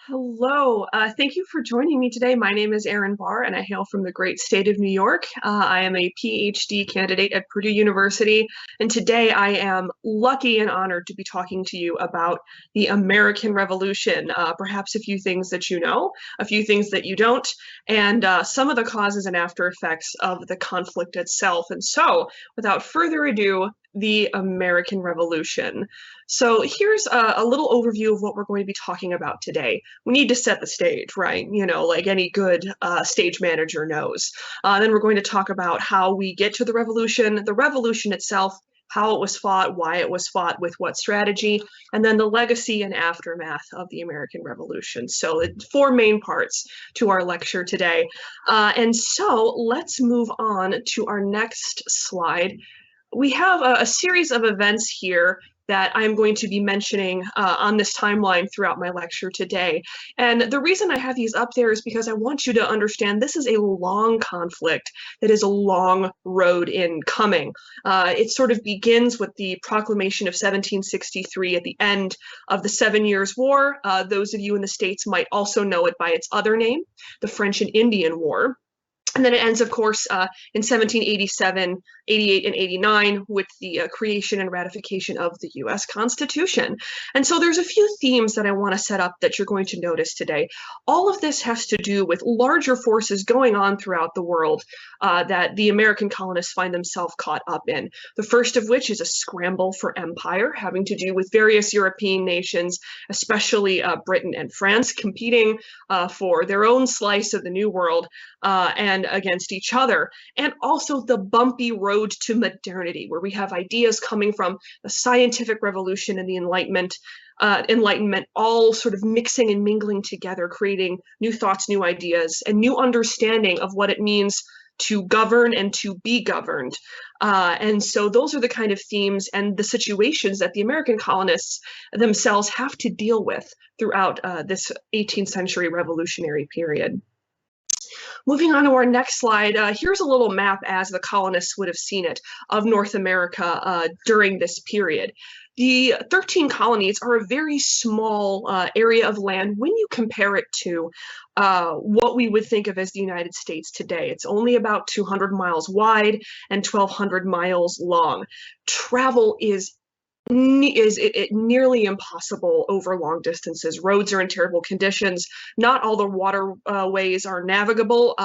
Hello, thank you for joining me today. My name is Erin Barr, and I hail from the great state of New York. I am a PhD candidate at Purdue University, and today I am lucky and honored to be talking to you about the American Revolution, perhaps a few things that you know, a few things that you don't, and some of the causes and after effects of the conflict itself. And so, without further ado, the American Revolution. So here's a little overview of what we're going to be talking about today. We need to set the stage, right? You know, like any good stage manager knows. Then we're going to talk about how we get to the revolution itself, how it was fought, why it was fought, with what strategy, and then the legacy and aftermath of the American Revolution. So four main parts to our lecture today. And so let's move on to our next slide. We have a series of events here that I'm going to be mentioning on this timeline throughout my lecture today. And the reason I have these up there is because I want you to understand this is a long conflict that is a long road in coming. It sort of begins with the proclamation of 1763 at the end of the 7 Years' War. Those of you in the States might also know it by its other name, the French and Indian War. And then it ends, of course, in 1787, 88, and 89 with the creation and ratification of the U.S. Constitution. And so there's a few themes that I want to set up that you're going to notice today. All of this has to do with larger forces going on throughout the world that the American colonists find themselves caught up in. The first of which is a scramble for empire, having to do with various European nations, especially Britain and France, competing for their own slice of the New World and against each other, and also the bumpy road to modernity, where we have ideas coming from the scientific revolution and the Enlightenment, all sort of mixing and mingling together, creating new thoughts, new ideas, and new understanding of what it means to govern and to be governed. And so those are the kind of themes and the situations that the American colonists themselves have to deal with throughout this 18th century revolutionary period. Moving on to our next slide, here's a little map as the colonists would have seen it of North America during this period. The 13 colonies are a very small area of land when you compare it to what we would think of as the United States today. It's only about 200 miles wide and 1,200 miles long. Travel is nearly impossible over long distances. Roads are in terrible conditions. Not all the waterways are navigable.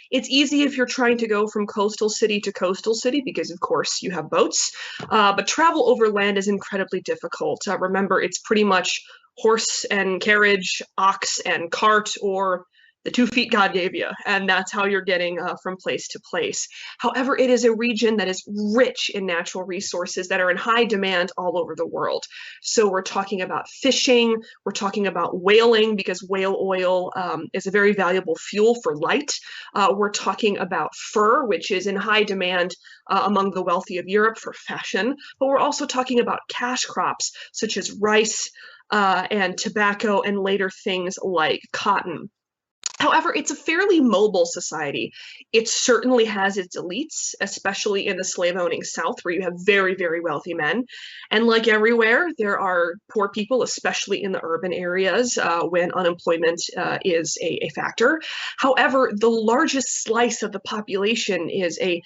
It's easy if you're trying to go from coastal city to coastal city because, of course, you have boats. But travel over land is incredibly difficult. Remember, it's pretty much horse and carriage, ox and cart, or the 2 feet God gave you, and that's how you're getting from place to place. However, it is a region that is rich in natural resources that are in high demand all over the world. So we're talking about fishing, we're talking about whaling, because whale oil is a very valuable fuel for light. We're talking about fur, which is in high demand among the wealthy of Europe for fashion. But we're also talking about cash crops, such as rice and tobacco, and later things like cotton. However, it's a fairly mobile society. It certainly has its elites, especially in the slave-owning South, where you have very, very wealthy men. And like everywhere, there are poor people, especially in the urban areas when unemployment is a factor. However, the largest slice of the population is a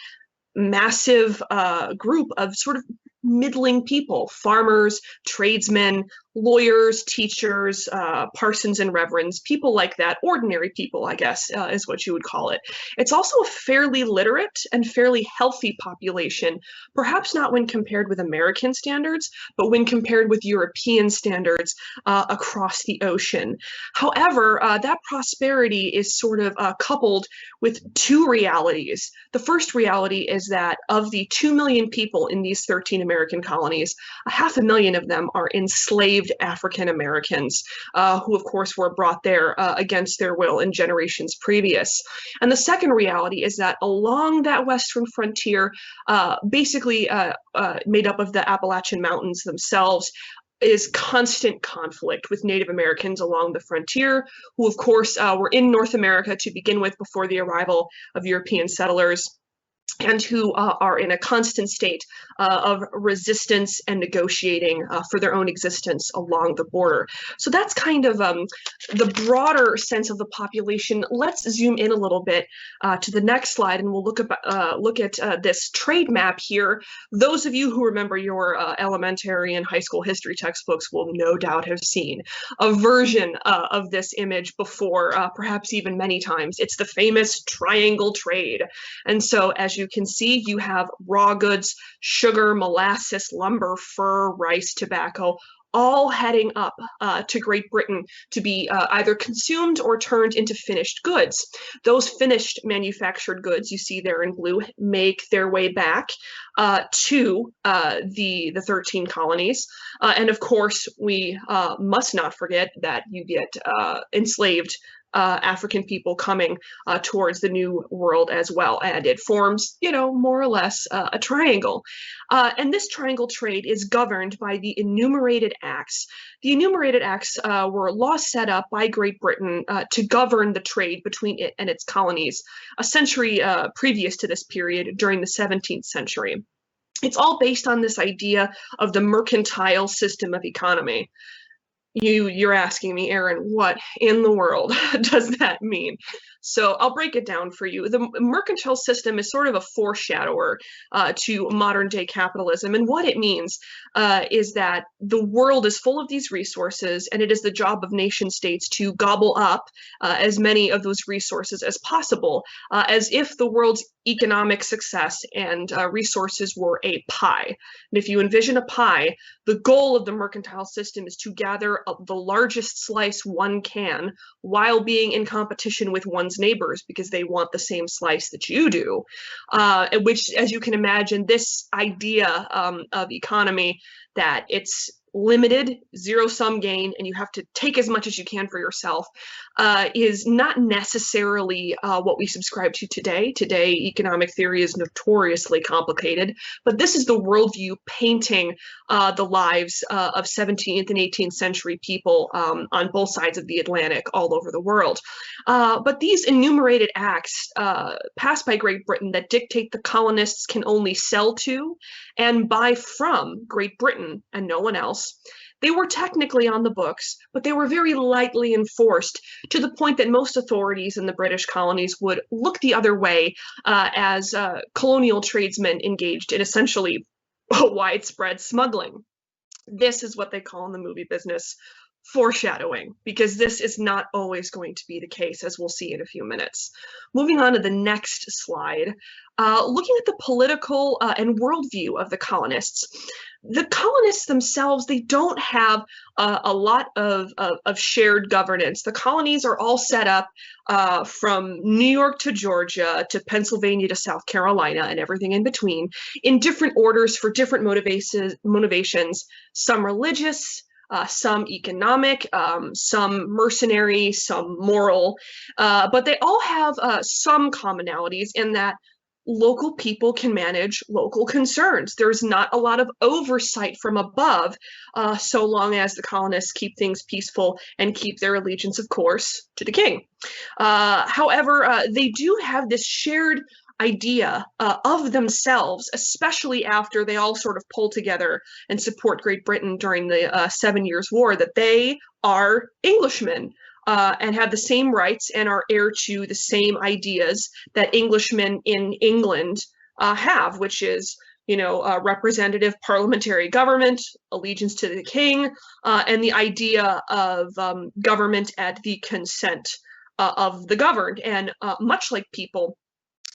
massive group of sort of middling people, farmers, tradesmen, lawyers, teachers, parsons and reverends, people like that, ordinary people, I guess, is what you would call it. It's also a fairly literate and fairly healthy population, perhaps not when compared with American standards, but when compared with European standards across the ocean. However, that prosperity is sort of coupled with two realities. The first reality is that of the 2 million people in these 13 American colonies, 500,000 of them are enslaved African Americans, who of course were brought there against their will in generations previous. And the second reality is that along that western frontier, basically made up of the Appalachian Mountains themselves, is constant conflict with Native Americans along the frontier, who of course were in North America to begin with before the arrival of European settlers. and who are in a constant state of resistance and negotiating for their own existence along the border. So that's kind of the broader sense of the population. Let's zoom in a little bit to the next slide, and we'll look at this trade map here. Those of you who remember your elementary and high school history textbooks will no doubt have seen a version of this image before, perhaps even many times. It's the famous triangle trade. And so, as you can see, you have raw goods, sugar, molasses, lumber, fur, rice, tobacco, all heading up to Great Britain to be either consumed or turned into finished goods. Those finished manufactured goods you see there in blue make their way back to the 13 colonies. And of course, we must not forget that you get enslaved African people coming towards the New World as well. And it forms, more or less a triangle. And this triangle trade is governed by the Enumerated Acts. The Enumerated Acts were laws set up by Great Britain to govern the trade between it and its colonies a century previous to this period, during the 17th century. It's all based on this idea of the mercantile system of economy. You're asking me, Erin, what in the world does that mean? So I'll break it down for you. The mercantile system is sort of a foreshadower to modern day capitalism. And what it means is that the world is full of these resources, and it is the job of nation states to gobble up as many of those resources as possible, as if the world's economic success and resources were a pie. And if you envision a pie, the goal of the mercantile system is to gather the largest slice one can while being in competition with one's neighbors because they want the same slice that you do, which, as you can imagine, this idea of economy, that it's limited, zero-sum gain, and you have to take as much as you can for yourself, is not necessarily what we subscribe to today. Today, economic theory is notoriously complicated, but this is the worldview painting the lives of 17th and 18th century people on both sides of the Atlantic, all over the world. But these enumerated acts passed by Great Britain that dictate the colonists can only sell to and buy from Great Britain and no one else. They were technically on the books, but they were very lightly enforced, to the point that most authorities in the British colonies would look the other way as colonial tradesmen engaged in essentially widespread smuggling. This is what they call in the movie business foreshadowing, because this is not always going to be the case, as we'll see in a few minutes. Moving on to the next slide, looking at the political and worldview of the colonists. The colonists themselves, they don't have a lot of shared governance. The colonies are all set up from New York to Georgia to Pennsylvania to South Carolina and everything in between, in different orders for different motivations, some religious, some economic, some mercenary, some moral, but they all have some commonalities in that local people can manage local concerns. There's not a lot of oversight from above, so long as the colonists keep things peaceful and keep their allegiance, of course, to the king. However, they do have this shared idea of themselves, especially after they all sort of pull together and support Great Britain during the 7 Years' War, that they are Englishmen and have the same rights and are heir to the same ideas that Englishmen in England have, which is, representative parliamentary government, allegiance to the king, and the idea of government at the consent of the governed. And much like people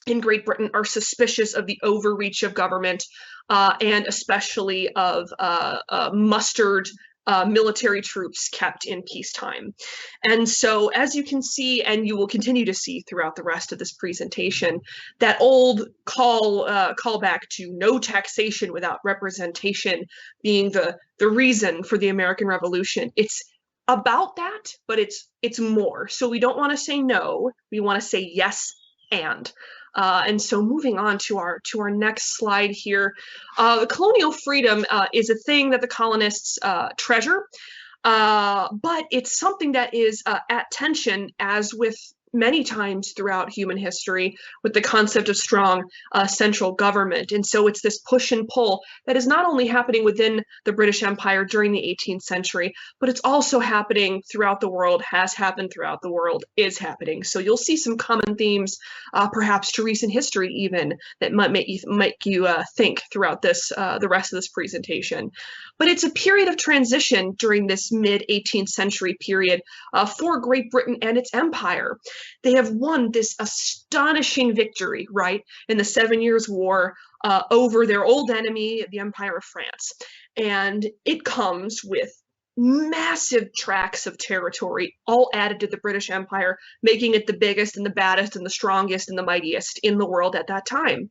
in Great Britain are suspicious of the overreach of government, and especially of mustered military troops kept in peacetime. And so, as you can see, and you will continue to see throughout the rest of this presentation, that old callback to no taxation without representation being the reason for the American Revolution. It's about that, but it's more. So we don't want to say no, we want to say yes and so moving on to our next slide here, colonial freedom is a thing that the colonists treasure, but it's something that is at tension, as with many times throughout human history with the concept of strong central government. And so it's this push and pull that is not only happening within the British Empire during the 18th century, but it's also happening throughout the world, has happened throughout the world, is happening. So you'll see some common themes, perhaps to recent history even, that might make you think throughout this the rest of this presentation. But it's a period of transition during this mid-18th century period for Great Britain and its empire. They have won this astonishing victory, right, in the 7 Years' War over their old enemy, the Empire of France. And it comes with massive tracts of territory, all added to the British Empire, making it the biggest and the baddest and the strongest and the mightiest in the world at that time.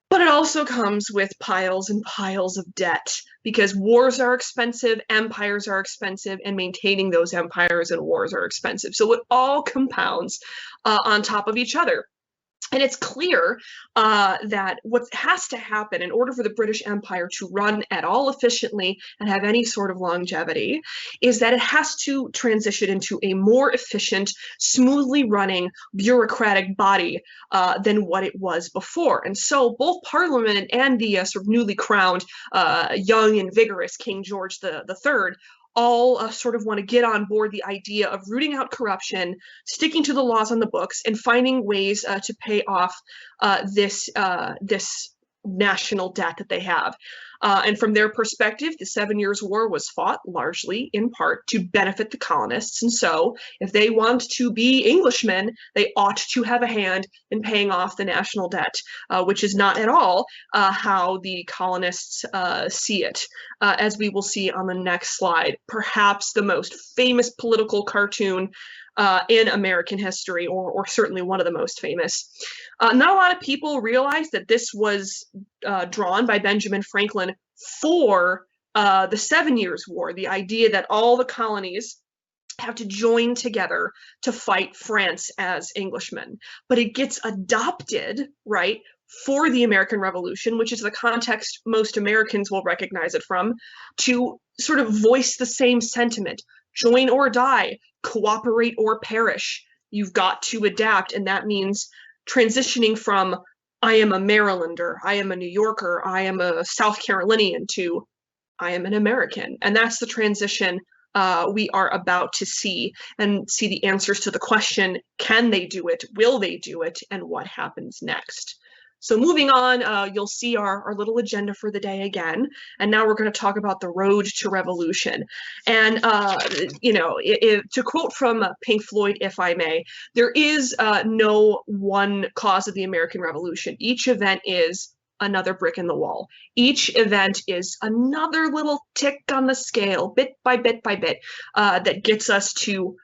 But it also comes with piles and piles of debt, because wars are expensive, empires are expensive, and maintaining those empires and wars are expensive. So it all compounds on top of each other. And it's clear that what has to happen in order for the British Empire to run at all efficiently and have any sort of longevity is that it has to transition into a more efficient, smoothly running bureaucratic body than what it was before. And so both Parliament and the sort of newly crowned young and vigorous King George III all sort of want to get on board the idea of rooting out corruption, sticking to the laws on the books, and finding ways to pay off this national debt that they have. And from their perspective, the 7 Years' War was fought largely in part to benefit the colonists. And so if they want to be Englishmen, they ought to have a hand in paying off the national debt, which is not at all how the colonists see it, as we will see on the next slide. Perhaps the most famous political cartoon in American history, or certainly one of the most famous. Not a lot of people realize that this was drawn by Benjamin Franklin for the 7 Years' War, the idea that all the colonies have to join together to fight France as Englishmen. But it gets adopted, right, for the American Revolution, which is the context most Americans will recognize it from, to sort of voice the same sentiment. Join or die, cooperate or perish. You've got to adapt, and that means transitioning from I am a Marylander, I am a New Yorker, I am a South Carolinian to I am an American. And that's the transition we are about to see, and see the answers to the question, can they do it, will they do it, and what happens next? So moving on, you'll see our little agenda for the day again. And now we're going to talk about the road to revolution. And, you know, to quote from Pink Floyd, if I may, there is no one cause of the American Revolution. Each event is another brick in the wall. Each event is another little tick on the scale, bit by bit by bit, that gets us to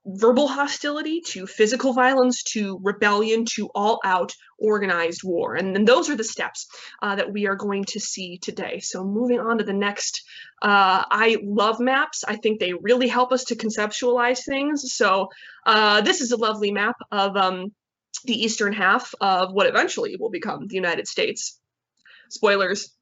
verbal hostility, to physical violence, to rebellion, to all-out organized war. And then those are the steps that we are going to see today. So moving on to the next, I love maps. I think they really help us to conceptualize things. So this is a lovely map of the eastern half of what eventually will become the United States. Spoilers.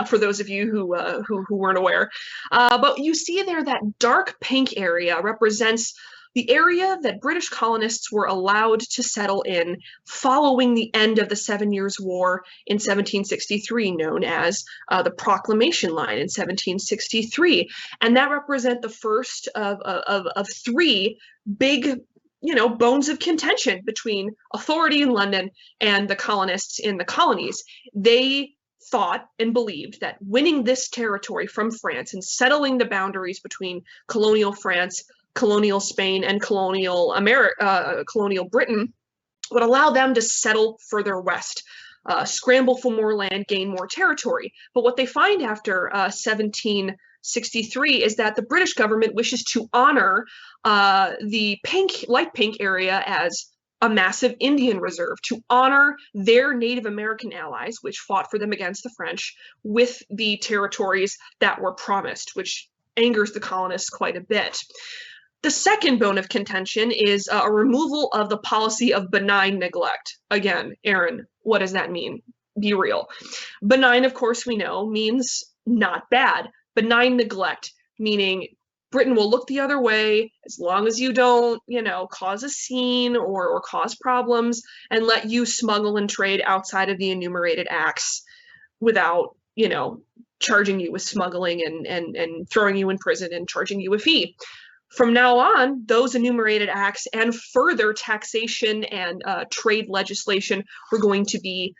For those of you who weren't aware. But you see there that dark pink area represents the area that British colonists were allowed to settle in following the end of the 7 Years' War in 1763, known as the Proclamation Line in 1763. And that represent the first of three big bones of contention between authority in London and the colonists in the colonies. They thought and believed that winning this territory from France and settling the boundaries between colonial France, colonial Spain, and colonial Britain would allow them to settle further west, scramble for more land, gain more territory. But what they find after 1763 is that the British government wishes to honor the light pink area as a massive Indian reserve, to honor their Native American allies, which fought for them against the French, with the territories that were promised, which angers the colonists quite a bit. The second bone of contention is a removal of the policy of benign neglect. Again, Erin, what does that mean? Be real. Benign, of course, we know, means not bad. Benign neglect, meaning Britain will look the other way as long as you don't, cause a scene or cause problems, and let you smuggle and trade outside of the enumerated acts without, charging you with smuggling and throwing you in prison and charging you a fee. From now on, those enumerated acts and further taxation and trade legislation were going to be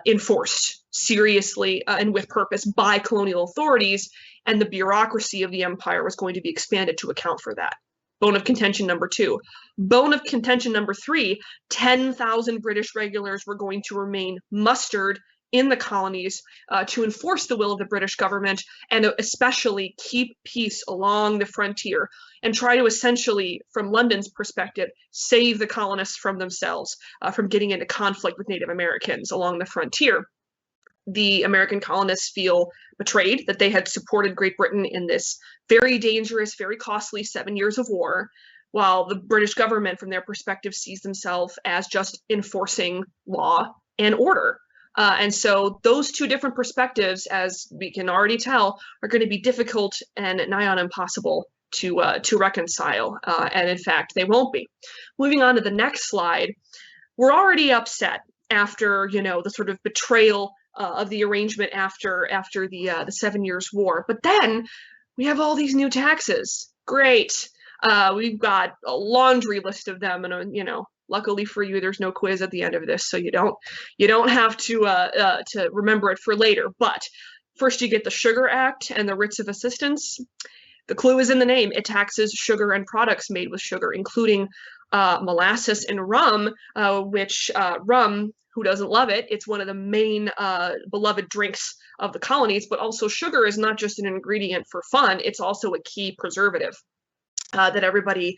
enforced seriously and with purpose by colonial authorities, and the bureaucracy of the empire was going to be expanded to account for that. Bone of contention number 2. Bone of contention number 3, 10,000 British regulars were going to remain mustered in the colonies to enforce the will of the British government and especially keep peace along the frontier and try to essentially, from London's perspective, save the colonists from themselves, from getting into conflict with Native Americans along the frontier. The American colonists feel betrayed that they had supported Great Britain in this very dangerous, very costly 7 years of war, while the British government, from their perspective, sees themselves as just enforcing law and order. And so those two different perspectives, as we can already tell, are going to be difficult and nigh on impossible to reconcile. And in fact, they won't be. Moving on to the next slide, we're already upset after, the sort of betrayal of the arrangement after the 7 Years' War. But then we have all these new taxes. Great. We've got a laundry list of them, and luckily for you, there's no quiz at the end of this, so you don't have to remember it for later. But first, you get the Sugar Act and the Writs of Assistance. The clue is in the name. It taxes sugar and products made with sugar, including molasses and rum, which rum, who doesn't love it? It's one of the main beloved drinks of the colonies, but also sugar is not just an ingredient for fun, it's also a key preservative that everybody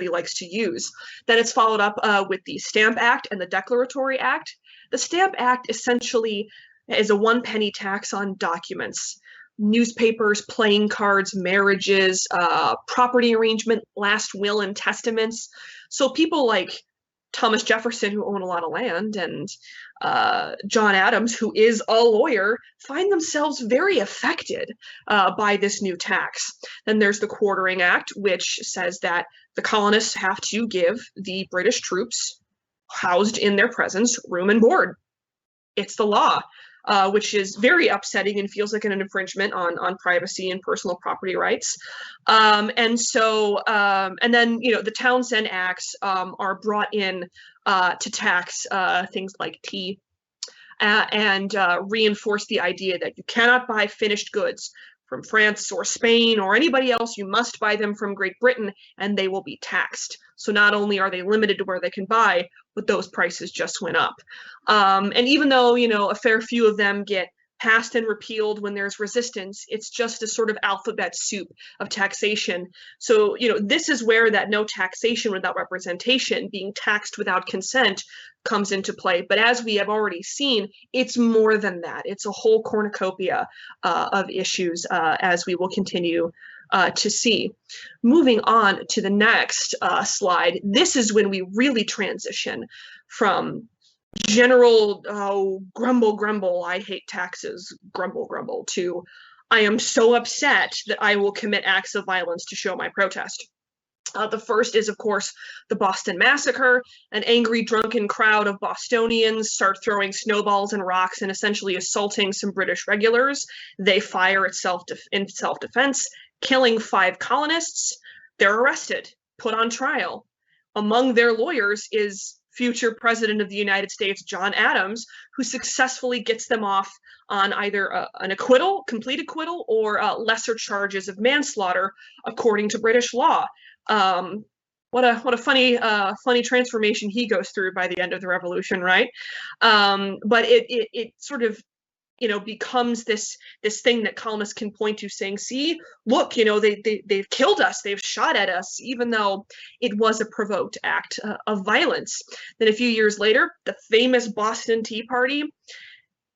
likes to use. Then it's followed up with the Stamp Act and the Declaratory Act. The Stamp Act essentially is a 1 penny tax on documents. Newspapers, playing cards, marriages, property arrangement, last will and testaments. So people like Thomas Jefferson, who own a lot of land, and John Adams, who is a lawyer, find themselves very affected by this new tax. Then there's the Quartering Act, which says that the colonists have to give the British troops housed in their presence room and board. It's the law. Which is very upsetting and feels like an infringement on privacy and personal property rights. And then, the Townshend Acts are brought in to tax things like tea and reinforce the idea that you cannot buy finished goods from France or Spain or anybody else. You must buy them from Great Britain, and they will be taxed. So not only are they limited to where they can buy, but those prices just went up. And even though, a fair few of them get passed and repealed when there's resistance, it's just a sort of alphabet soup of taxation. So, this is where that no taxation without representation, being taxed without consent, comes into play. But as we have already seen, it's more than that. It's a whole cornucopia of issues, as we will continue to see. Moving on to the next slide, this is when we really transition from general grumble, I hate taxes, grumble, to I am so upset that I will commit acts of violence to show my protest. The first is, of course, the Boston Massacre. An angry, drunken crowd of Bostonians start throwing snowballs and rocks and essentially assaulting some British regulars. They fire in self-defense, killing 5 colonists. They're arrested, put on trial. Among their lawyers is future President of the United States, John Adams, who successfully gets them off on either an acquittal, complete acquittal, or lesser charges of manslaughter, according to British law. What a funny transformation he goes through by the end of the Revolution, right? But it sort of becomes this thing that colonists can point to, saying, see, look, they've killed us, they've shot at us, even though it was a provoked act of violence. Then a few years later, the famous Boston Tea Party.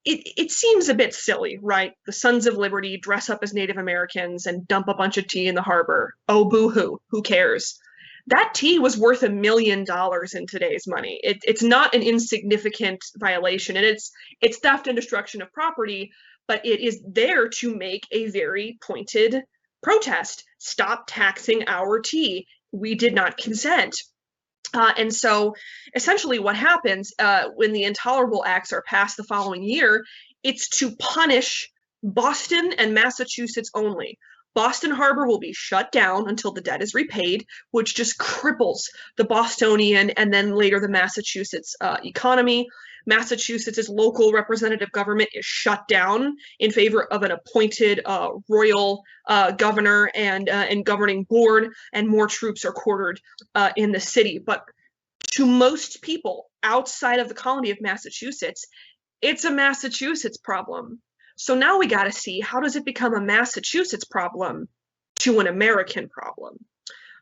It seems a bit silly, right? The Sons of Liberty dress up as Native Americans and dump a bunch of tea in the harbor. Oh, boo-hoo, who cares? That tea was worth $1 million in today's money. It's not an insignificant violation, and it's theft and destruction of property, but it is there to make a very pointed protest, stop taxing our tea. We did not consent. And so essentially what happens when the Intolerable Acts are passed the following year, it's to punish Boston and Massachusetts only. Boston Harbor will be shut down until the debt is repaid, which just cripples the Bostonian and then later the Massachusetts economy. Massachusetts' local representative government is shut down in favor of an appointed royal governor and governing board, and more troops are quartered in the city. But to most people outside of the colony of Massachusetts, it's a Massachusetts problem. So now we got to see, how does it become a Massachusetts problem to an American problem?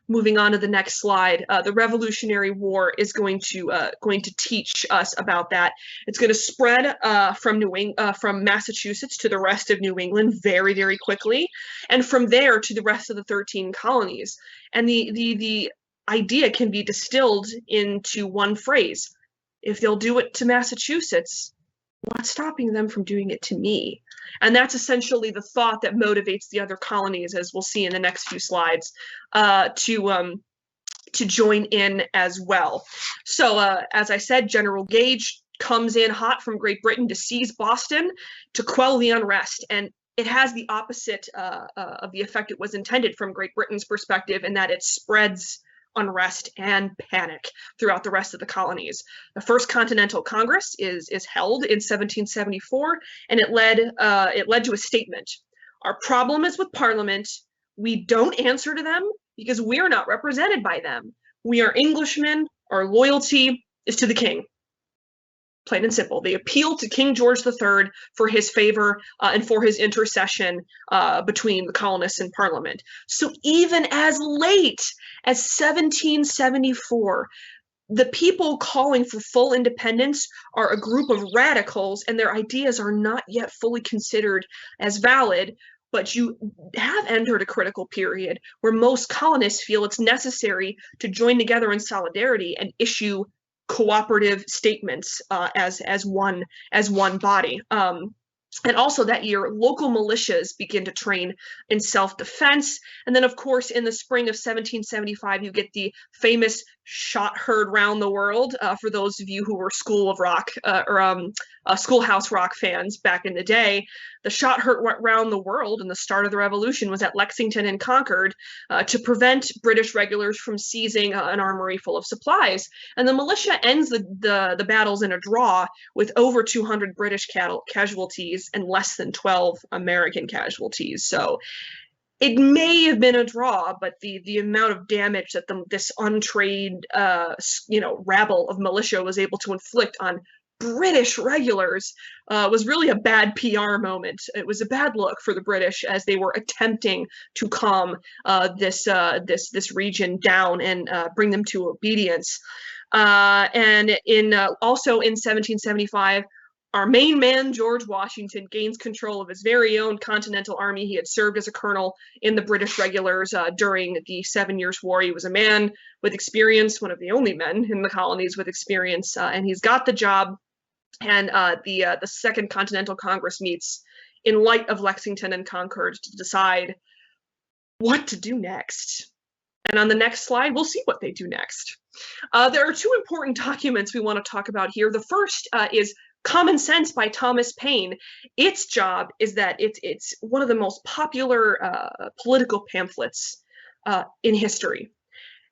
Moving on to the next slide, the Revolutionary War is going to teach us about that. It's going to spread from Massachusetts to the rest of New England very, very quickly, and from there to the rest of the 13 colonies. And the idea can be distilled into one phrase: if they'll do it to Massachusetts, what's stopping them from doing it to me? And that's essentially the thought that motivates the other colonies, as we'll see in the next few slides, to join in as well. So as I said, General Gage comes in hot from Great Britain to seize Boston to quell the unrest, and it has the opposite of the effect it was intended from Great Britain's perspective, in that it spreads unrest and panic throughout the rest of the colonies. The First Continental Congress is held in 1774, and it led to a statement: our problem is with Parliament. We don't answer to them because we're not represented by them. We are Englishmen. Our loyalty is to the king. Plain and simple. They appealed to King George III for his favor and for his intercession between the colonists and Parliament. So even as late as 1774, the people calling for full independence are a group of radicals, and their ideas are not yet fully considered as valid. But you have entered a critical period where most colonists feel it's necessary to join together in solidarity and issue cooperative statements as one body. And also that year, local militias begin to train in self-defense. And then, of course, in the spring of 1775, you get the famous shot heard round the world. For those of you who were Schoolhouse Rock fans back in the day, the shot heard round the world and the start of the Revolution was at Lexington and Concord to prevent British regulars from seizing an armory full of supplies. And the militia ends the battles in a draw with over 200 British casualties and less than 12 American casualties. So it may have been a draw, but the amount of damage that this untrained rabble of militia was able to inflict on British regulars was really a bad PR moment. It was a bad look for the British as they were attempting to calm this region down and bring them to obedience. And also in 1775, our main man, George Washington, gains control of his very own Continental Army. He had served as a colonel in the British regulars during the 7 Years' War. He was a man with experience, one of the only men in the colonies with experience, and he's got the job. And the Second Continental Congress meets in light of Lexington and Concord to decide what to do next. And on the next slide, we'll see what they do next. There are two important documents we want to talk about here. The first is Common Sense by Thomas Paine. Its job is that it's one of the most popular political pamphlets in history.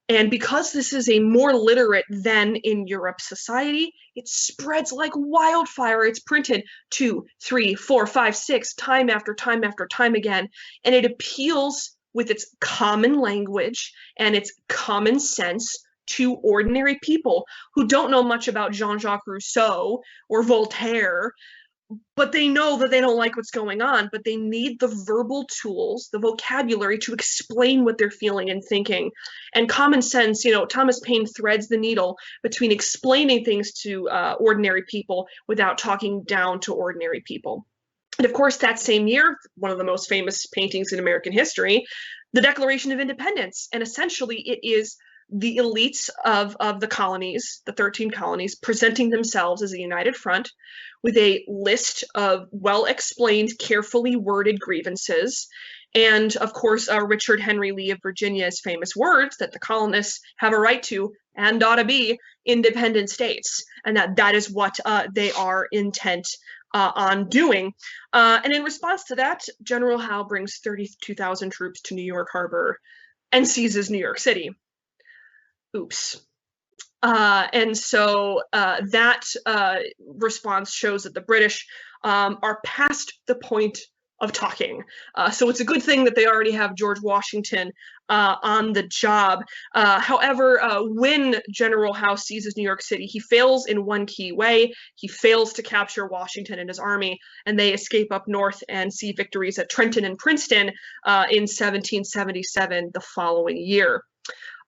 And because this is a more literate than in Europe society, it spreads like wildfire. It's printed 2, 3, 4, 5, 6 time after time after time again. And it appeals with its common language and its common sense to ordinary people who don't know much about Jean-Jacques Rousseau or Voltaire, but they know that they don't like what's going on, but they need the verbal tools, the vocabulary to explain what they're feeling and thinking. And Common Sense, Thomas Paine threads the needle between explaining things to ordinary people without talking down to ordinary people. And of course, that same year, one of the most famous paintings in American history, the Declaration of Independence. And essentially, it is the elites of the colonies, the 13 colonies, presenting themselves as a united front with a list of well-explained, carefully worded grievances. And of course, Richard Henry Lee of Virginia's famous words that the colonists have a right to and ought to be independent states, and that is what they are intent on doing. And in response to that, General Howe brings 32,000 troops to New York Harbor and seizes New York City. Oops. And so that response shows that the British are past the point of talking. So it's a good thing that they already have George Washington on the job. However, when General Howe seizes New York City, he fails in one key way. He fails to capture Washington and his army, and they escape up north and see victories at Trenton and Princeton in 1777, the following year.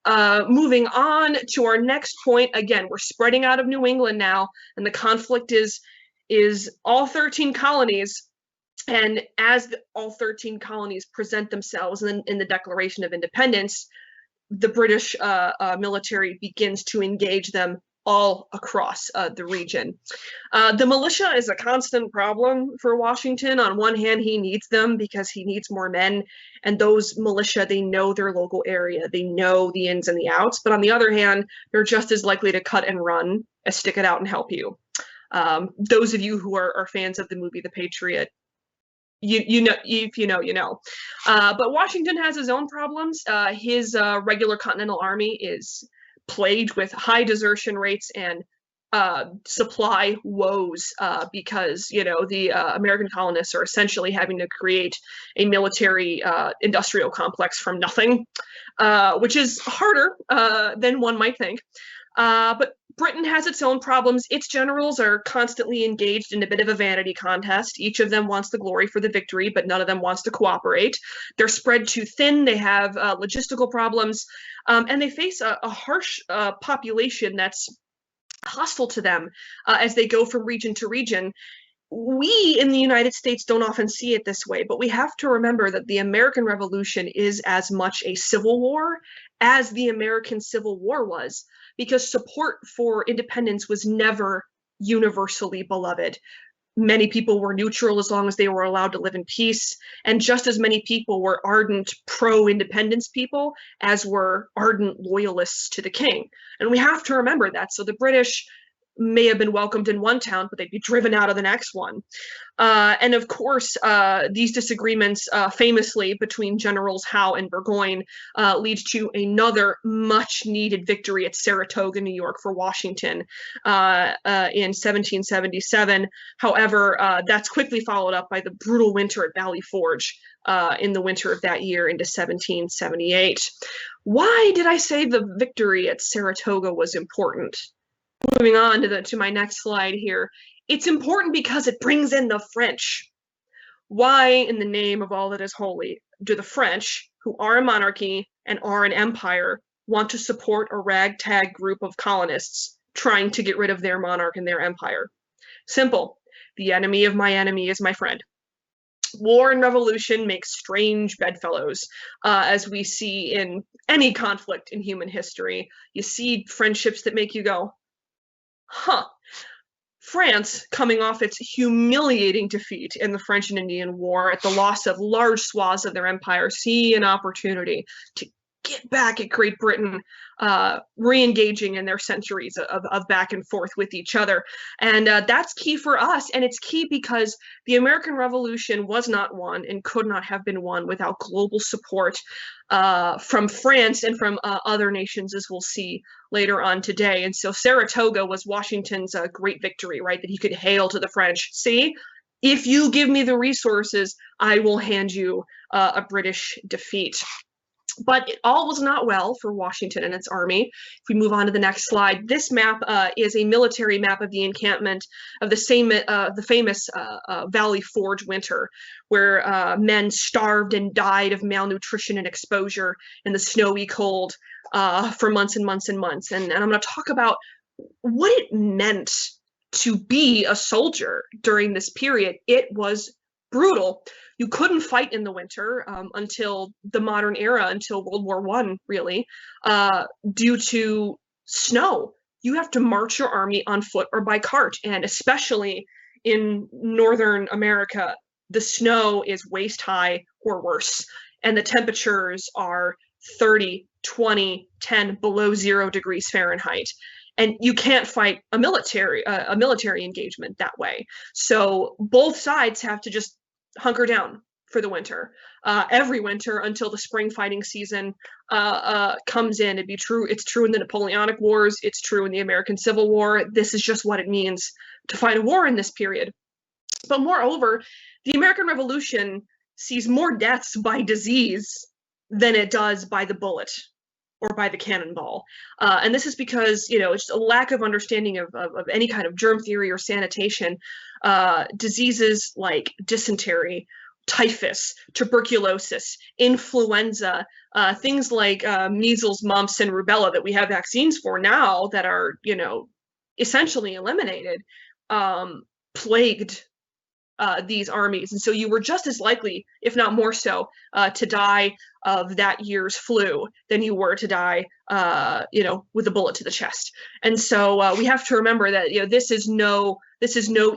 Moving on to our next point, again, we're spreading out of New England now, and the conflict is all 13 colonies. And as all 13 colonies present themselves in the Declaration of Independence, the British military begins to engage them all across the region. The militia is a constant problem for Washington. On one hand, he needs them because he needs more men, and those militia, they know their local area, they know the ins and the outs, but on the other hand, they're just as likely to cut and run as stick it out and help you. Those of you who are fans of the movie The Patriot, you know, if you know, you know. But Washington has his own problems. His regular Continental Army is plagued with high desertion rates and supply woes because, you know, the American colonists are essentially having to create a military industrial complex from nothing, which is harder than one might think. But Britain has its own problems. Its generals are constantly engaged in a bit of a vanity contest. Each of them wants the glory for the victory, but none of them wants to cooperate. They're spread too thin. They have logistical problems, and they face a harsh population that's hostile to them as they go from region to region. We in the United States don't often see it this way, but we have to remember that the American Revolution is as much a civil war as the American Civil War was, because support for independence was never universally beloved. Many people were neutral as long as they were allowed to live in peace, and just as many people were ardent pro-independence people as were ardent loyalists to the king. And we have to remember that. So the British may have been welcomed in one town, but they'd be driven out of the next one. And of course, these disagreements famously between Generals Howe and Burgoyne leads to another much needed victory at Saratoga, New York for Washington in 1777. However, that's quickly followed up by the brutal winter at Valley Forge in the winter of that year into 1778. Why did I say the victory at Saratoga was important? Moving on to my next slide here, it's important because it brings in the French. Why, in the name of all that is holy, do the French, who are a monarchy and are an empire, want to support a ragtag group of colonists trying to get rid of their monarch and their empire? Simple. The enemy of my enemy is my friend. War and revolution make strange bedfellows, as we see in any conflict in human history. You see friendships that make you go, huh. France, coming off its humiliating defeat in the French and Indian War at the loss of large swaths of their empire, see an opportunity to get back at Great Britain, re-engaging in their centuries of back and forth with each other. And that's key for us, and it's key because the American Revolution was not won and could not have been won without global support from France and from other nations, as we'll see later on today. And so Saratoga was Washington's great victory, right, that he could hail to the French. See, if you give me the resources, I will hand you a British defeat. But it all was not well for Washington and its army. If we move on to the next slide, this map is a military map of the encampment of the famous Valley Forge winter, where men starved and died of malnutrition and exposure in the snowy cold for months and months and months. And I'm going to talk about what it meant to be a soldier during this period. It was brutal. You couldn't fight in the winter until the modern era, until World War I, really, due to snow. You have to march your army on foot or by cart, and especially in Northern America, the snow is waist high or worse, and the temperatures are 30, 20, 10 below 0 degrees Fahrenheit. And you can't fight a military engagement that way. So both sides have to just hunker down for the winter, every winter until the spring fighting season comes in. It's true in the Napoleonic Wars. It's true in the American Civil War. This is just what it means to fight a war in this period. But moreover, the American Revolution sees more deaths by disease than it does by the bullet or by the cannonball. And this is because, it's a lack of understanding of any kind of germ theory or sanitation. Diseases like dysentery, typhus, tuberculosis, influenza, things like measles, mumps, and rubella that we have vaccines for now that are, essentially eliminated, plagued these armies. And so you were just as likely, if not more so, to die of that year's flu than you were to die, with a bullet to the chest. And so we have to remember that, this is no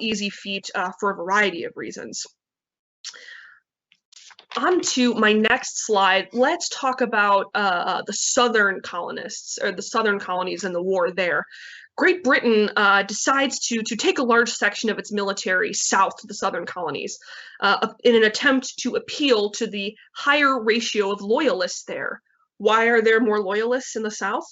easy feat for a variety of reasons. On to my next slide, let's talk about the Southern colonists, or the Southern colonies and the war there. Great Britain decides to take a large section of its military south to the Southern colonies in an attempt to appeal to the higher ratio of loyalists there. Why are there more loyalists in the South?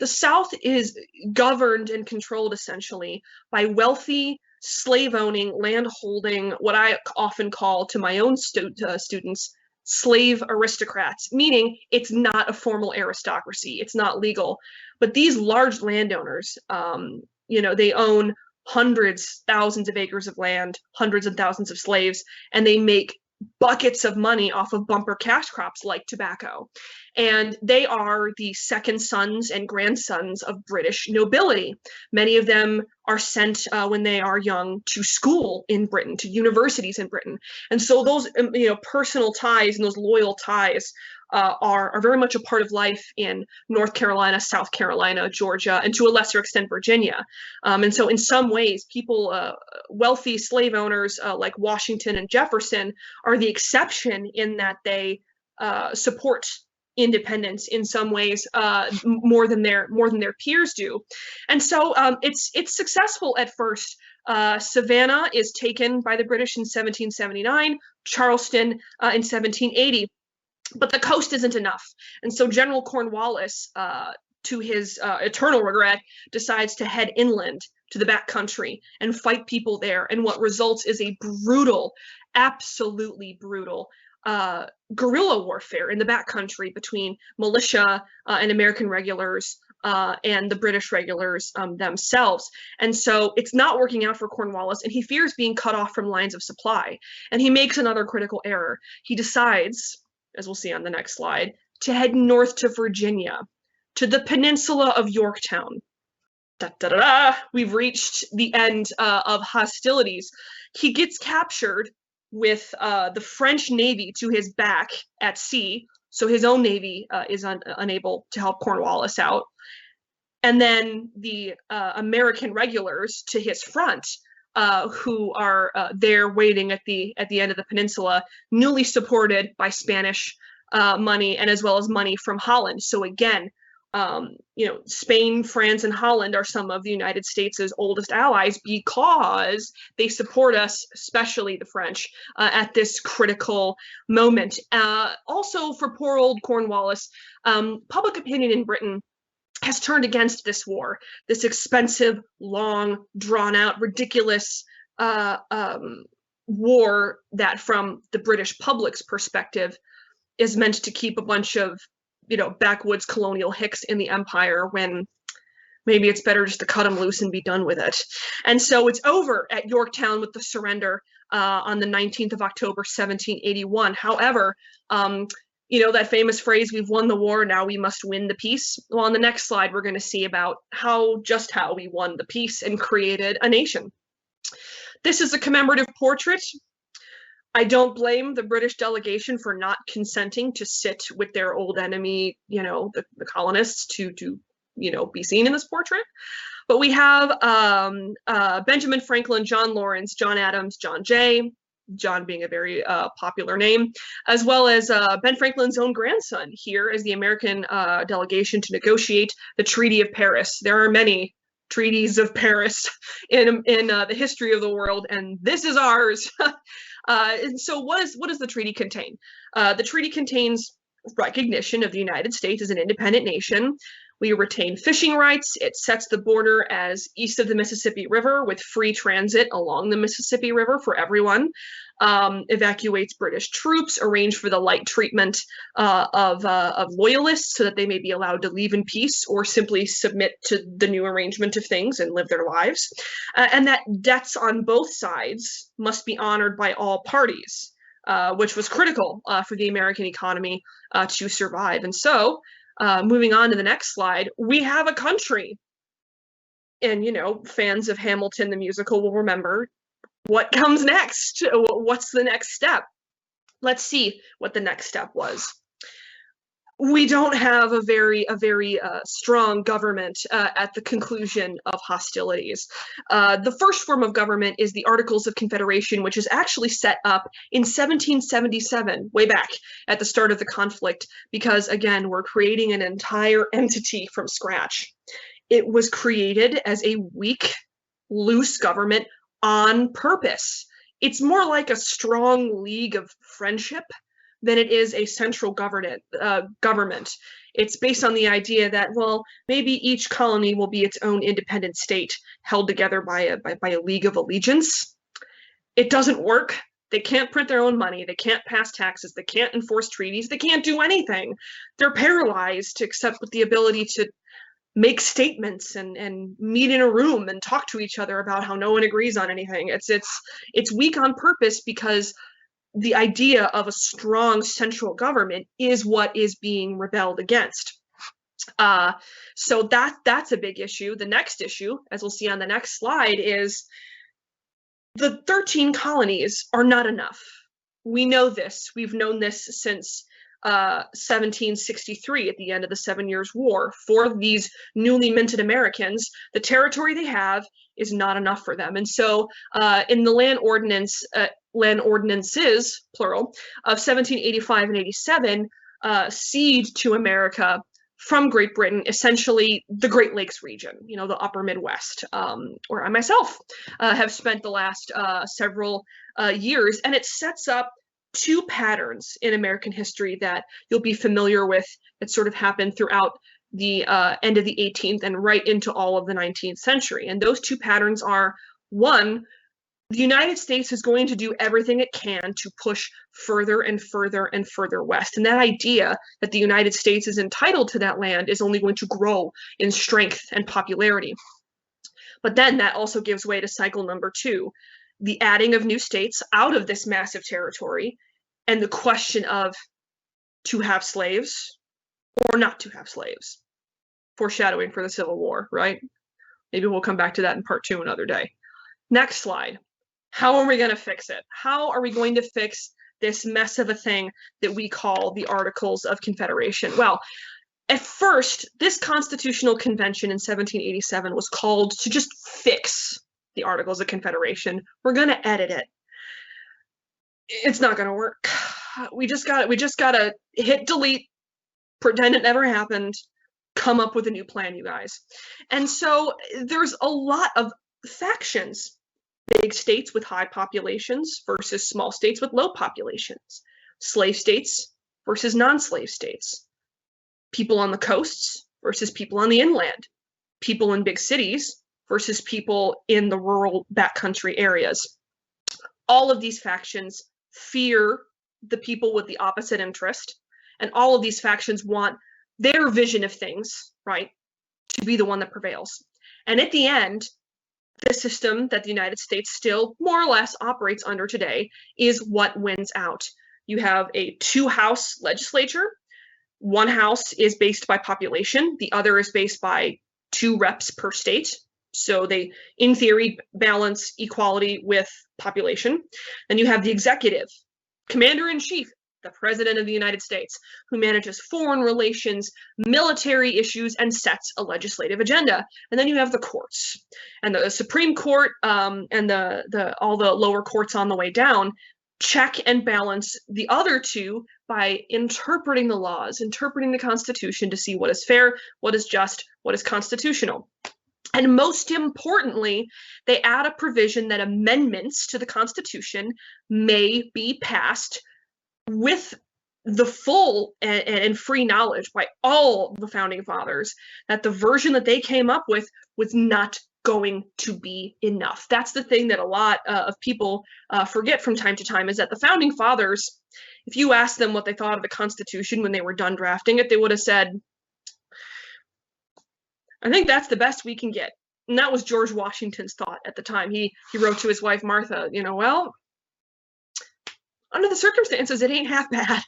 The South is governed and controlled essentially by wealthy, slave-owning, land-holding, what I often call to my own students, slave aristocrats, meaning it's not a formal aristocracy, it's not legal. But these large landowners, they own hundreds, thousands of acres of land, hundreds and thousands of slaves, and they make buckets of money off of bumper cash crops like tobacco. And they are the second sons and grandsons of British nobility. Many of them are sent when they are young to school in Britain, to universities in Britain. And so those personal ties and those loyal ties are very much a part of life in North Carolina, South Carolina, Georgia, and to a lesser extent, Virginia. And so in some ways, people, wealthy slave owners like Washington and Jefferson are the exception in that they support independence in some ways more than their peers do. And so it's successful at first. Savannah is taken by the British in 1779, Charleston in 1780. But the coast isn't enough. And so General Cornwallis, to his eternal regret, decides to head inland to the backcountry and fight people there. And what results is a brutal, absolutely brutal guerrilla warfare in the backcountry between militia and American regulars and the British regulars themselves. And so it's not working out for Cornwallis, and he fears being cut off from lines of supply. And he makes another critical error. He decides, as we'll see on the next slide, to head north to Virginia, to the peninsula of Yorktown. We've reached the end of hostilities. He gets captured with the French Navy to his back at sea, so his own navy is unable to help Cornwallis out. And then the American regulars to his front, who are there waiting at the end of the peninsula, newly supported by Spanish money and as well as money from Holland. So again, Spain, France, and Holland are some of the United States' oldest allies because they support us, especially the French, at this critical moment. Also, for poor old Cornwallis, public opinion in Britain has turned against this war, this expensive, long, drawn-out, ridiculous war that, from the British public's perspective, is meant to keep a bunch of backwoods colonial hicks in the empire, when maybe it's better just to cut them loose and be done with it. And so it's over at Yorktown with the surrender on the 19th of October, 1781. However, that famous phrase, we've won the war, now we must win the peace. Well, on the next slide, we're going to see about how we won the peace and created a nation. This is a commemorative portrait. I don't blame the British delegation for not consenting to sit with their old enemy, the colonists, to be seen in this portrait. But we have Benjamin Franklin, John Lawrence, John Adams, John Jay, John being a very popular name, as well as Ben Franklin's own grandson here as the American delegation to negotiate the Treaty of Paris. There are many treaties of Paris in the history of the world, and this is ours. And so what does the treaty contain? The treaty contains recognition of the United States as an independent nation. We retain fishing rights. It sets the border as east of the Mississippi River with free transit along the Mississippi River for everyone. Evacuates British troops, arrange for the light treatment of loyalists so that they may be allowed to leave in peace or simply submit to the new arrangement of things and live their lives. And that debts on both sides must be honored by all parties, which was critical for the American economy to survive. And so, moving on to the next slide, we have a country. And, you know, fans of Hamilton the musical will remember what comes next. What's the next step? Let's see what the next step was. We don't have a very strong government at the conclusion of hostilities. The first form of government is the Articles of Confederation, which is actually set up in 1777, way back at the start of the conflict, because again, we're creating an entire entity from scratch. It was created as a weak, loose government on purpose. It's more like a strong league of friendship than it is a central government. It's based on the idea that, well, maybe each colony will be its own independent state held together by a league of allegiance. It doesn't work. They can't print their own money. They can't pass taxes. They can't enforce treaties. They can't do anything. They're paralyzed except with the ability to make statements and meet in a room and talk to each other about how no one agrees on anything. It's weak on purpose because the idea of a strong central government is what is being rebelled against. So that's a big issue. The next issue, as we'll see on the next slide, is the 13 colonies are not enough. We know this. We've known this since 1763 at the end of the 7 Years' War. For these newly minted Americans, the territory they have is not enough for them. And so in the land ordinances, plural, of 1785 and 87, cede to America from Great Britain, essentially the Great Lakes region, you know, the upper Midwest, where I myself have spent the last several years. And it sets up two patterns in American history that you'll be familiar with that sort of happened throughout the end of the 18th and right into all of the 19th century. And those two patterns are, one, the United States is going to do everything it can to push further and further and further west. And that idea that the United States is entitled to that land is only going to grow in strength and popularity. But then that also gives way to cycle number two, the adding of new states out of this massive territory, and the question of to have slaves or not to have slaves. Foreshadowing for the Civil War, right? Maybe we'll come back to that in part 2 another day. Next slide. How are we going to fix it? How are we going to fix this mess of a thing that we call the Articles of Confederation? Well, at first, this Constitutional Convention in 1787 was called to just fix the Articles of Confederation. We're going to edit it. It's not going to work. We just got to hit delete, pretend it never happened, come up with a new plan, you guys. And so there's a lot of factions. Big states with high populations versus small states with low populations. Slave states versus non-slave states. People on the coasts versus people on the inland. People in big cities versus people in the rural backcountry areas. All of these factions fear the people with the opposite interest, and all of these factions want their vision of things, right, to be the one that prevails. And at the end, the system that the United States still more or less operates under today is what wins out. You have a two-house legislature. One house is based by population. The other is based by 2 reps per state. So they, in theory, balance equality with population. Then you have the executive, commander-in-chief, the president of the United States, who manages foreign relations, military issues, and sets a legislative agenda. And then you have the courts, and the Supreme Court, and all the lower courts on the way down. check and balance the other two by interpreting the laws, interpreting the Constitution to see what is fair, what is just, what is constitutional. And most importantly, they add a provision that amendments to the Constitution may be passed with the full and free knowledge by all the founding fathers that the version that they came up with was not going to be enough. That's the thing that a lot of people forget from time to time, is that the founding fathers, if you ask them what they thought of the Constitution when they were done drafting it, they would have said, I think that's the best we can get. And that was George Washington's thought at the time. He wrote to his wife, Martha, well, under the circumstances, it ain't half bad.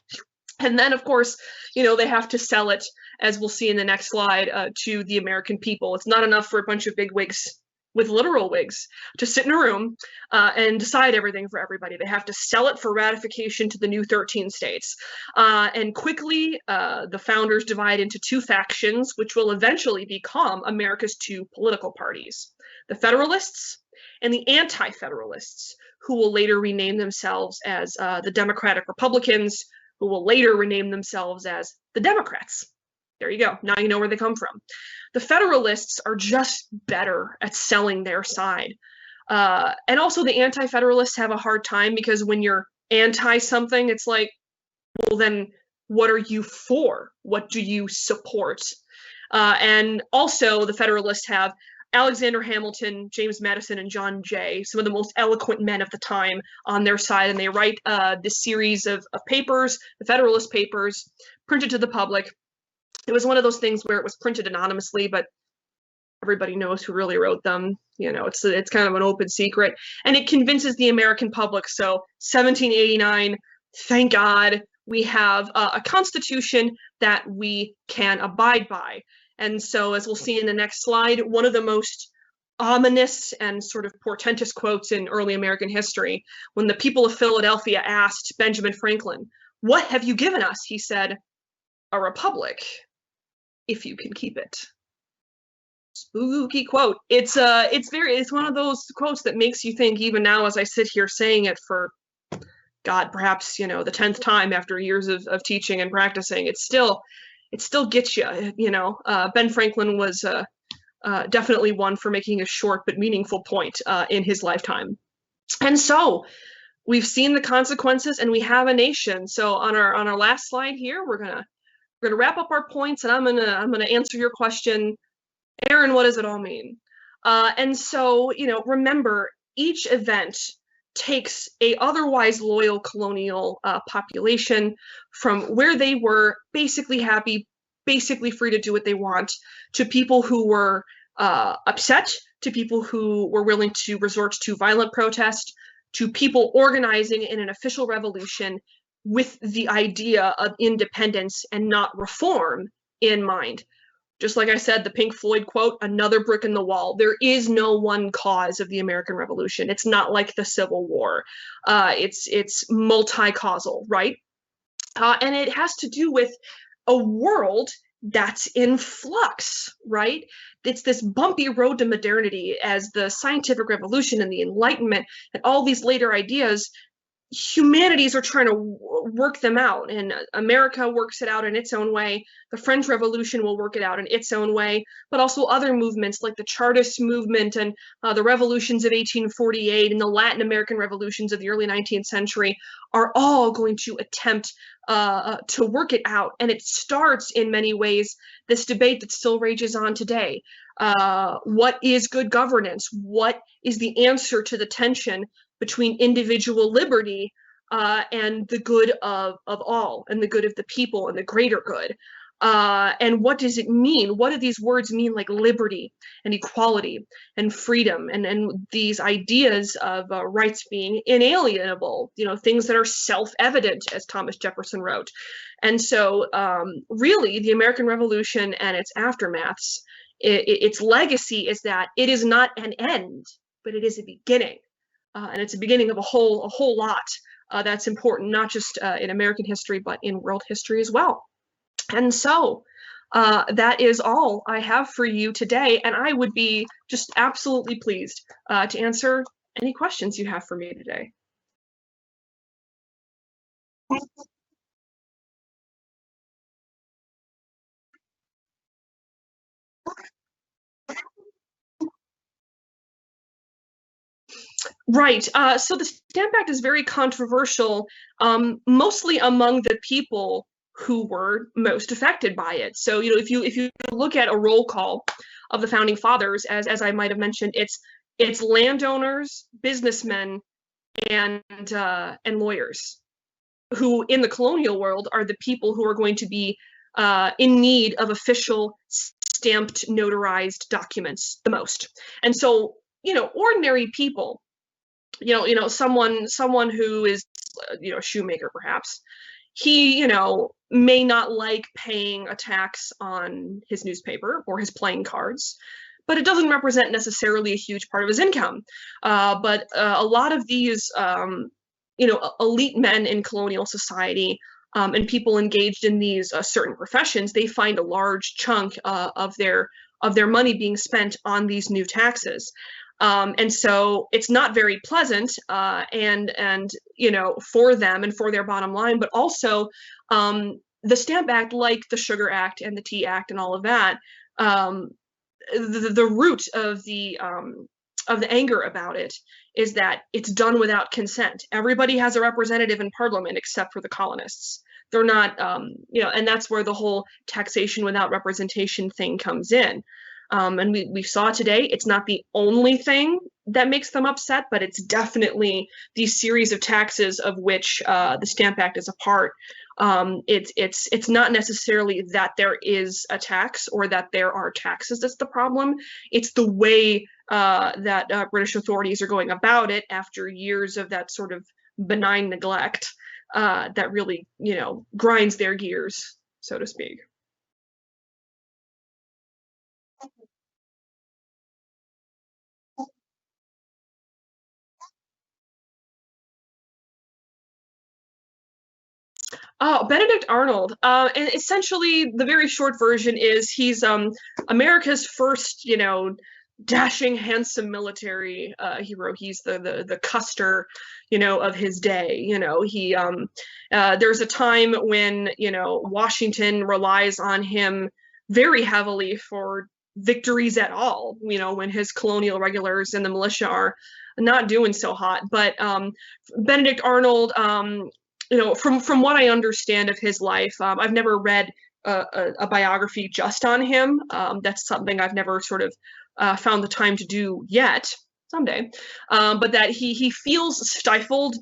And then, of course, they have to sell it, as we'll see in the next slide, to the American people. It's not enough for a bunch of big wigs with literal wigs to sit in a room and decide everything for everybody. They have to sell it for ratification to the new 13 states. And quickly, the founders divide into two factions, which will eventually become America's two political parties: the Federalists and the Anti-Federalists, who will later rename themselves as the Democratic Republicans, who will later rename themselves as the Democrats. There you go. Now you know where they come from. The Federalists are just better at selling their side. And also the Anti-Federalists have a hard time, because when you're anti something, it's like, well, then what are you for? What do you support? And also the Federalists have Alexander Hamilton, James Madison, and John Jay, some of the most eloquent men of the time, on their side, and they write this series of papers, the Federalist Papers, printed to the public. It was one of those things where it was printed anonymously, but everybody knows who really wrote them. It's kind of an open secret, and it convinces the American public. So 1789, thank God, we have a Constitution that we can abide by. And so, as we'll see in the next slide, one of the most ominous and sort of portentous quotes in early American history, when the people of Philadelphia asked Benjamin Franklin, "What have you given us?" He said, "A republic, if you can keep it." Spooky quote. It's one of those quotes that makes you think, even now as I sit here saying it for, God, perhaps, the 10th time after years of teaching and practicing, it still gets you. Ben Franklin was definitely one for making a short but meaningful point in his lifetime. And so we've seen the consequences, and we have a nation. So on our last slide here, we're gonna wrap up our points, and I'm gonna answer your question, Erin, what does it all mean? And so, remember, each event takes a otherwise loyal colonial population from where they were basically happy, basically free to do what they want, to people who were upset, to people who were willing to resort to violent protest, to people organizing in an official revolution with the idea of independence and not reform in mind. Just like I said, the Pink Floyd quote, "Another brick in the wall." There is no one cause of the American Revolution. It's not like the Civil War. It's multi-causal, right? And it has to do with a world that's in flux, right? It's this bumpy road to modernity as the scientific revolution and the Enlightenment and all these later ideas, humanities are trying to work them out, and America works it out in its own way. The French Revolution will work it out in its own way, but also other movements like the Chartist movement and the revolutions of 1848 and the Latin American revolutions of the early 19th century are all going to attempt to work it out. And it starts in many ways this debate that still rages on today. What is good governance? What is the answer to the tension between individual liberty and the good of all, and the good of the people, and the greater good? And what does it mean? What do these words mean, like liberty and equality and freedom, and these ideas of rights being inalienable, things that are self-evident, as Thomas Jefferson wrote. And so really, the American Revolution and its aftermaths, its legacy is that it is not an end, but it is a beginning. And it's a beginning of a whole lot that's important, not just in American history, but in world history as well. And so that is all I have for you today, and I would be just absolutely pleased to answer any questions you have for me today. Right. So the Stamp Act is very controversial, mostly among the people who were most affected by it. So, if you look at a roll call of the founding fathers, as I might have mentioned, it's landowners, businessmen, and lawyers, who in the colonial world are the people who are going to be in need of official stamped notarized documents the most. And so, ordinary people, someone who is, a shoemaker perhaps, he, may not like paying a tax on his newspaper or his playing cards, but it doesn't represent necessarily a huge part of his income. But a lot of these, elite men in colonial society, and people engaged in these certain professions, they find a large chunk of their money being spent on these new taxes. And so it's not very pleasant, and for them and for their bottom line, but also the Stamp Act, like the Sugar Act and the Tea Act and all of that, um, the root of the anger about it is that it's done without consent. Everybody has a representative in Parliament except for the colonists. They're not, and that's where the whole taxation without representation thing comes in. And we saw today, it's not the only thing that makes them upset, but it's definitely the series of taxes of which the Stamp Act is a part. It's not necessarily that there is a tax or that there are taxes that's the problem. It's the way that British authorities are going about it after years of that sort of benign neglect that really, grinds their gears, so to speak. Oh, Benedict Arnold. And essentially, the very short version is he's America's first, dashing, handsome military hero. He's the Custer, of his day. There's a time when Washington relies on him very heavily for victories at all. When his colonial regulars and the militia are not doing so hot. But Benedict Arnold, from what I understand of his life, I've never read a biography just on him. That's something I've never sort of found the time to do yet. Someday, but that he feels stifled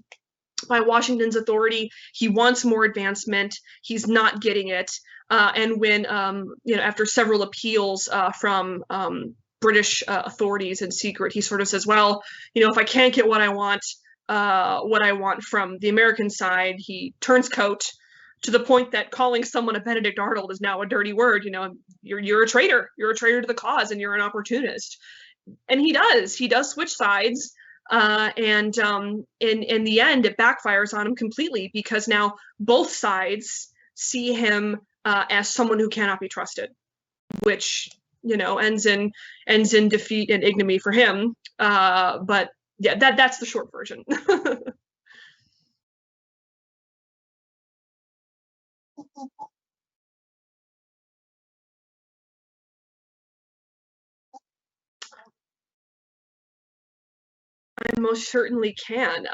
by Washington's authority. He wants more advancement. He's not getting it. And when, after several appeals from British authorities in secret, he sort of says, well, if I can't get what I want from the American side, he turns coat, to the point that calling someone a Benedict Arnold is now a dirty word. You're a traitor. You're a traitor to the cause, and you're an opportunist. And he does switch sides. And in the end, it backfires on him completely, because now both sides see him as someone who cannot be trusted, which ends in defeat and ignominy for him. But yeah, that's the short version. I most certainly can.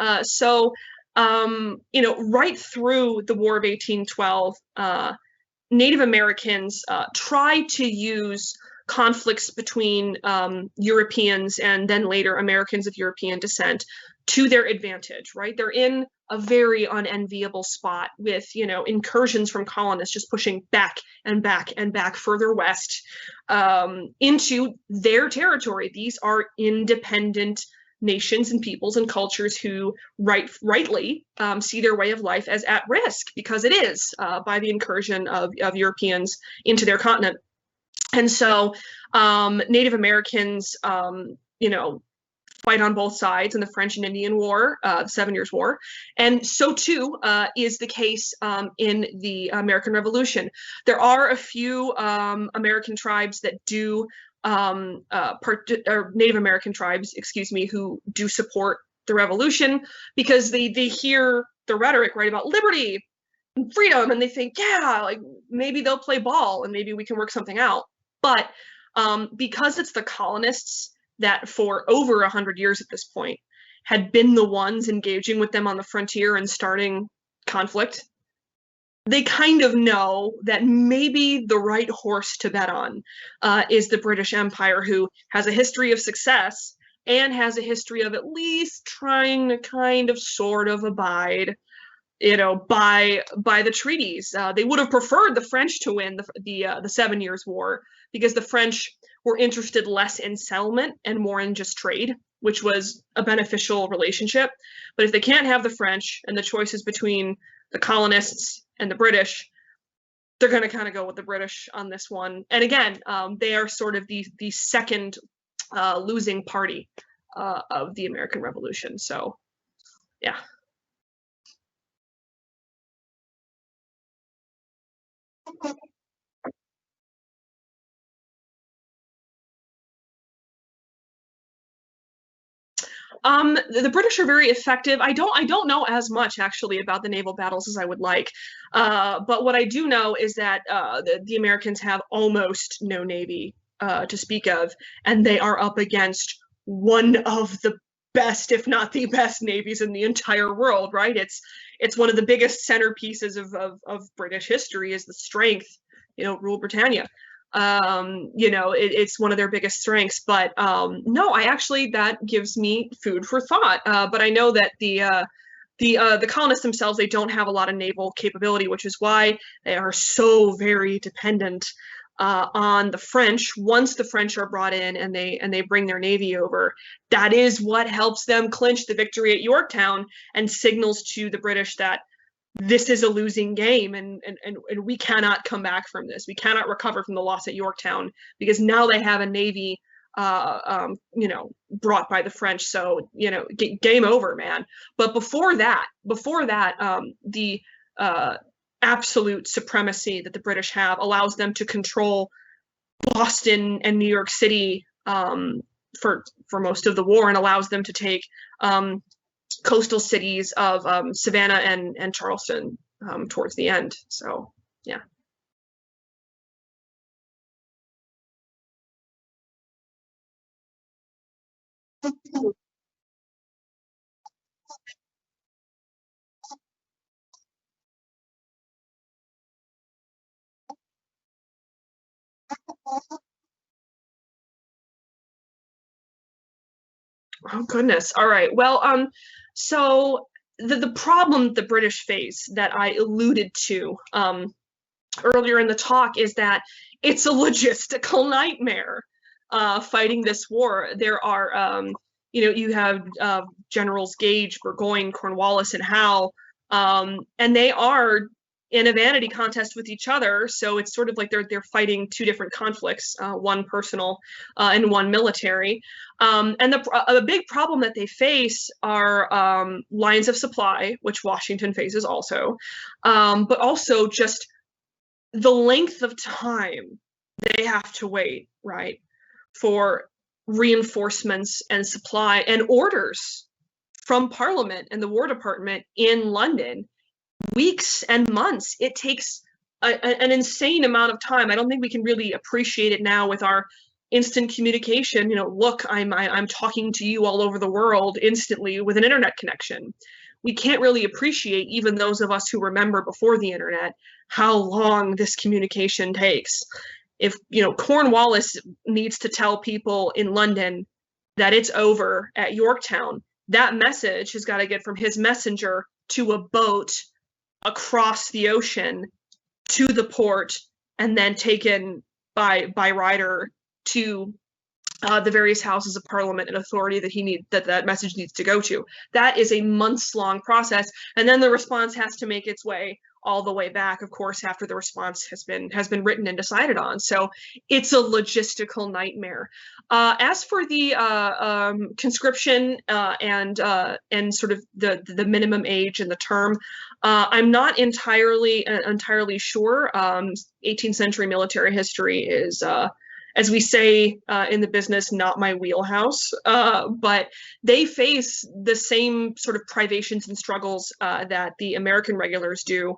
Right through the War of 1812, Native Americans tried to use conflicts between Europeans and then later Americans of European descent to their advantage, right? They're in a very unenviable spot with, incursions from colonists just pushing back and back and back further west into their territory. These are independent nations and peoples and cultures who rightly see their way of life as at risk, because it is, by the incursion of Europeans into their continent. And so Native Americans, fight on both sides in the French and Indian War, the 7 Years' War. And so too is the case in the American Revolution. There are a few American tribes that do, or Native American tribes, excuse me, who do support the revolution, because they hear the rhetoric, right, about liberty and freedom, and they think, yeah, like maybe they'll play ball and maybe we can work something out. But because it's the colonists that for over 100 years at this point had been the ones engaging with them on the frontier and starting conflict, they kind of know that maybe the right horse to bet on is the British Empire, who has a history of success and has a history of at least trying to kind of sort of abide, by the treaties. They would have preferred the French to win the 7 Years' War, because the French were interested less in settlement and more in just trade, which was a beneficial relationship. But if they can't have the French and the choices between the colonists and the British, they're going to kind of go with the British on this one. And again, they are sort of the second losing party of the American Revolution. So, yeah. The British are very effective. I don't know as much actually about the naval battles as I would like, but what I do know is that the Americans have almost no navy to speak of, and they are up against one of the best, if not the best, navies in the entire world. Right? It's one of the biggest centerpieces of British history is the strength, rule Britannia. It's one of their biggest strengths. But no, that gives me food for thought. But I know that the colonists themselves, they don't have a lot of naval capability, which is why they are so very dependent on the French. Once the French are brought in and they bring their navy over, that is what helps them clinch the victory at Yorktown and signals to the British that this is a losing game, and we cannot come back from this. We cannot recover from the loss at Yorktown, because now they have a navy, brought by the French. So, game over, man. But before that, the absolute supremacy that the British have allows them to control Boston and New York City for most of the war, and allows them to take coastal cities of Savannah and Charleston towards the end. So, yeah. Oh goodness. All right. Well, so the problem the British face that I alluded to earlier in the talk is that it's a logistical nightmare fighting this war. There are, you have Generals Gage, Burgoyne, Cornwallis, and Howe, and they are in a vanity contest with each other. So it's sort of like they're fighting two different conflicts, one personal and one military. And a big problem that they face are lines of supply, which Washington faces also, but also just the length of time they have to wait, right, for reinforcements and supply and orders from Parliament and the War Department in London. Weeks and months. It takes an insane amount of time. I don't think we can really appreciate it now with our instant communication. Look, I'm talking to you all over the world instantly with an internet connection. We can't really appreciate, even those of us who remember before the internet, how long this communication takes. If Cornwallis needs to tell people in London that it's over at Yorktown, that message has got to get from his messenger to a boat across the ocean to the port, and then taken by Ryder to the various houses of Parliament and authority that message needs to go to. That is a months-long process, and then the response has to make its way all the way back, of course, after the response has been written and decided on. So it's a logistical nightmare. As for the conscription and sort of the minimum age and the term, I'm not entirely sure. 18th century military history is as we say in the business, not my wheelhouse. But they face the same sort of privations and struggles that the American regulars do.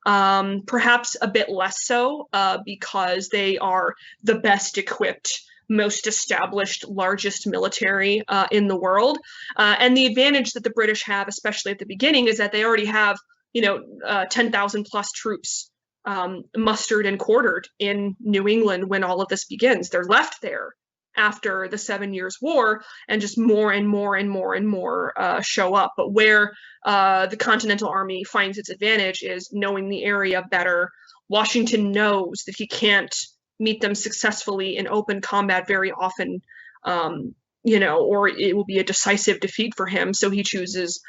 Perhaps a bit less so because they are the best equipped, most established, largest military in the world. And the advantage that the British have, especially at the beginning, is that they already have, 10,000 plus troops mustered and quartered in New England when all of this begins. They're left there after the 7 Years' War, and just more and more and more and more show up. But where the Continental Army finds its advantage is knowing the area better. Washington knows that he can't meet them successfully in open combat very often, or it will be a decisive defeat for him. So he chooses,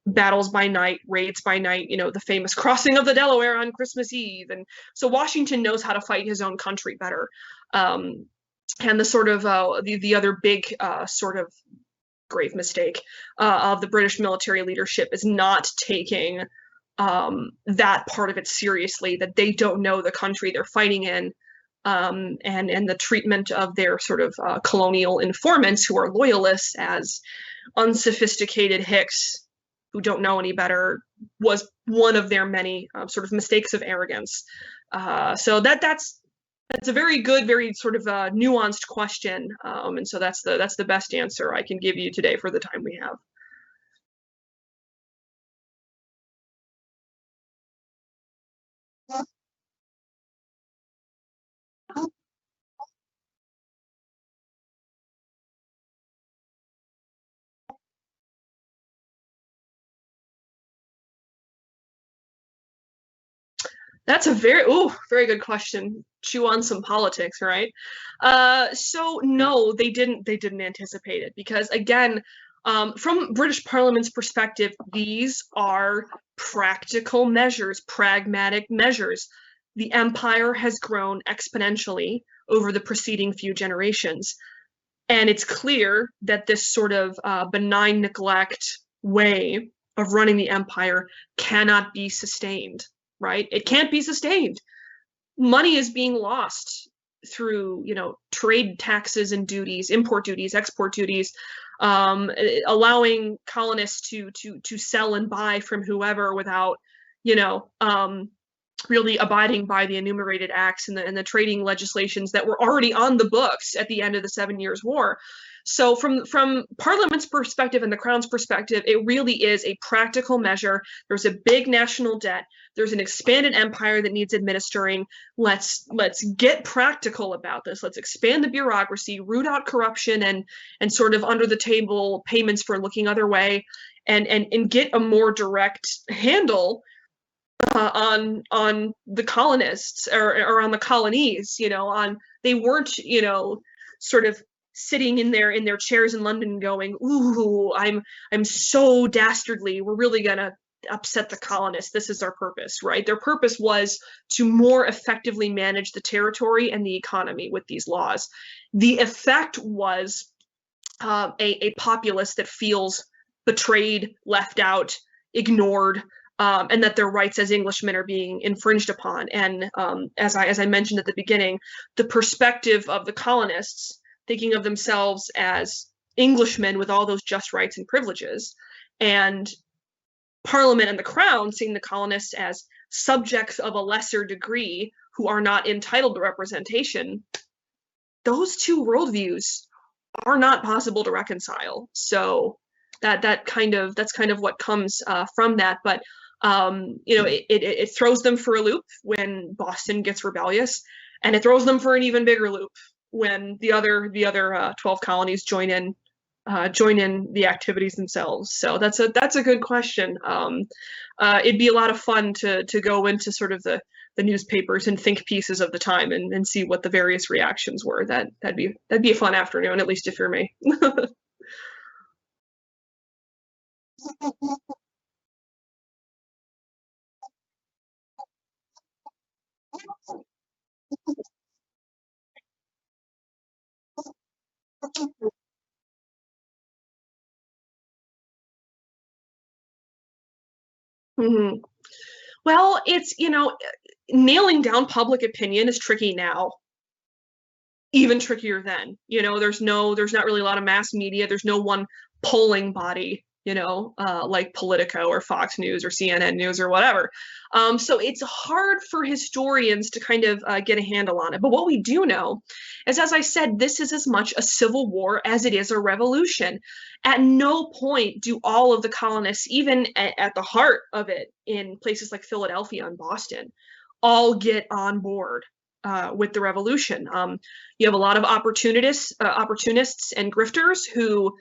battles by night, raids by night, the famous crossing of the Delaware on Christmas Eve. And so Washington knows how to fight his own country better. And the sort of the other big sort of grave mistake of the British military leadership is not taking that part of it seriously, that they don't know the country they're fighting in, and the treatment of their sort of colonial informants who are loyalists as unsophisticated hicks who don't know any better was one of their many sort of mistakes of arrogance. So that's a very good, very sort of nuanced question, and so that's the best answer I can give you today for the time we have. That's a very good question. Chew on some politics, right? So no, they didn't. They didn't anticipate it because, again, from British Parliament's perspective, these are practical measures, pragmatic measures. The empire has grown exponentially over the preceding few generations, and it's clear that this sort of benign neglect way of running the empire cannot be sustained, right? It can't be sustained. Money is being lost through, trade taxes and duties, import duties, export duties, allowing colonists to sell and buy from whoever without, really abiding by the enumerated acts and the trading legislations that were already on the books at the end of the 7 Years' War. So from Parliament's perspective and the Crown's perspective, it really is a practical measure. There's a big national debt. There's an expanded empire that needs administering. Let's get practical about this. Let's expand the bureaucracy, root out corruption and sort of under the table payments for looking other way, and get a more direct handle on the colonists or on the colonies. They weren't sort of sitting in their chairs in London going, ooh, I'm so dastardly, we're really gonna upset the colonists, this is our purpose, right? Their purpose was to more effectively manage the territory and the economy with these laws. The effect was a populace that feels betrayed, left out, ignored, and that their rights as Englishmen are being infringed upon. And as I mentioned at the beginning, the perspective of the colonists, thinking of themselves as Englishmen with all those just rights and privileges, and Parliament and the Crown seeing the colonists as subjects of a lesser degree who are not entitled to representation, those two worldviews are not possible to reconcile. So that's kind of what comes from that. But it throws them for a loop when Boston gets rebellious, and it throws them for an even bigger loop when the other 12 colonies join in the activities themselves. So that's a good question. It'd be a lot of fun to go into sort of the newspapers and think pieces of the time and see what the various reactions were. That'd be a fun afternoon, at least if you're me. Mm-hmm. Well, it's, nailing down public opinion is tricky now. even trickier then. There's not really a lot of mass media. There's no one polling body, like Politico or Fox News or CNN News or whatever. So it's hard for historians to kind of get a handle on it. But what we do know is, as I said, this is as much a civil war as it is a revolution. At no point do all of the colonists, even at the heart of it in places like Philadelphia and Boston, all get on board with the revolution. You have a lot of opportunists and grifters who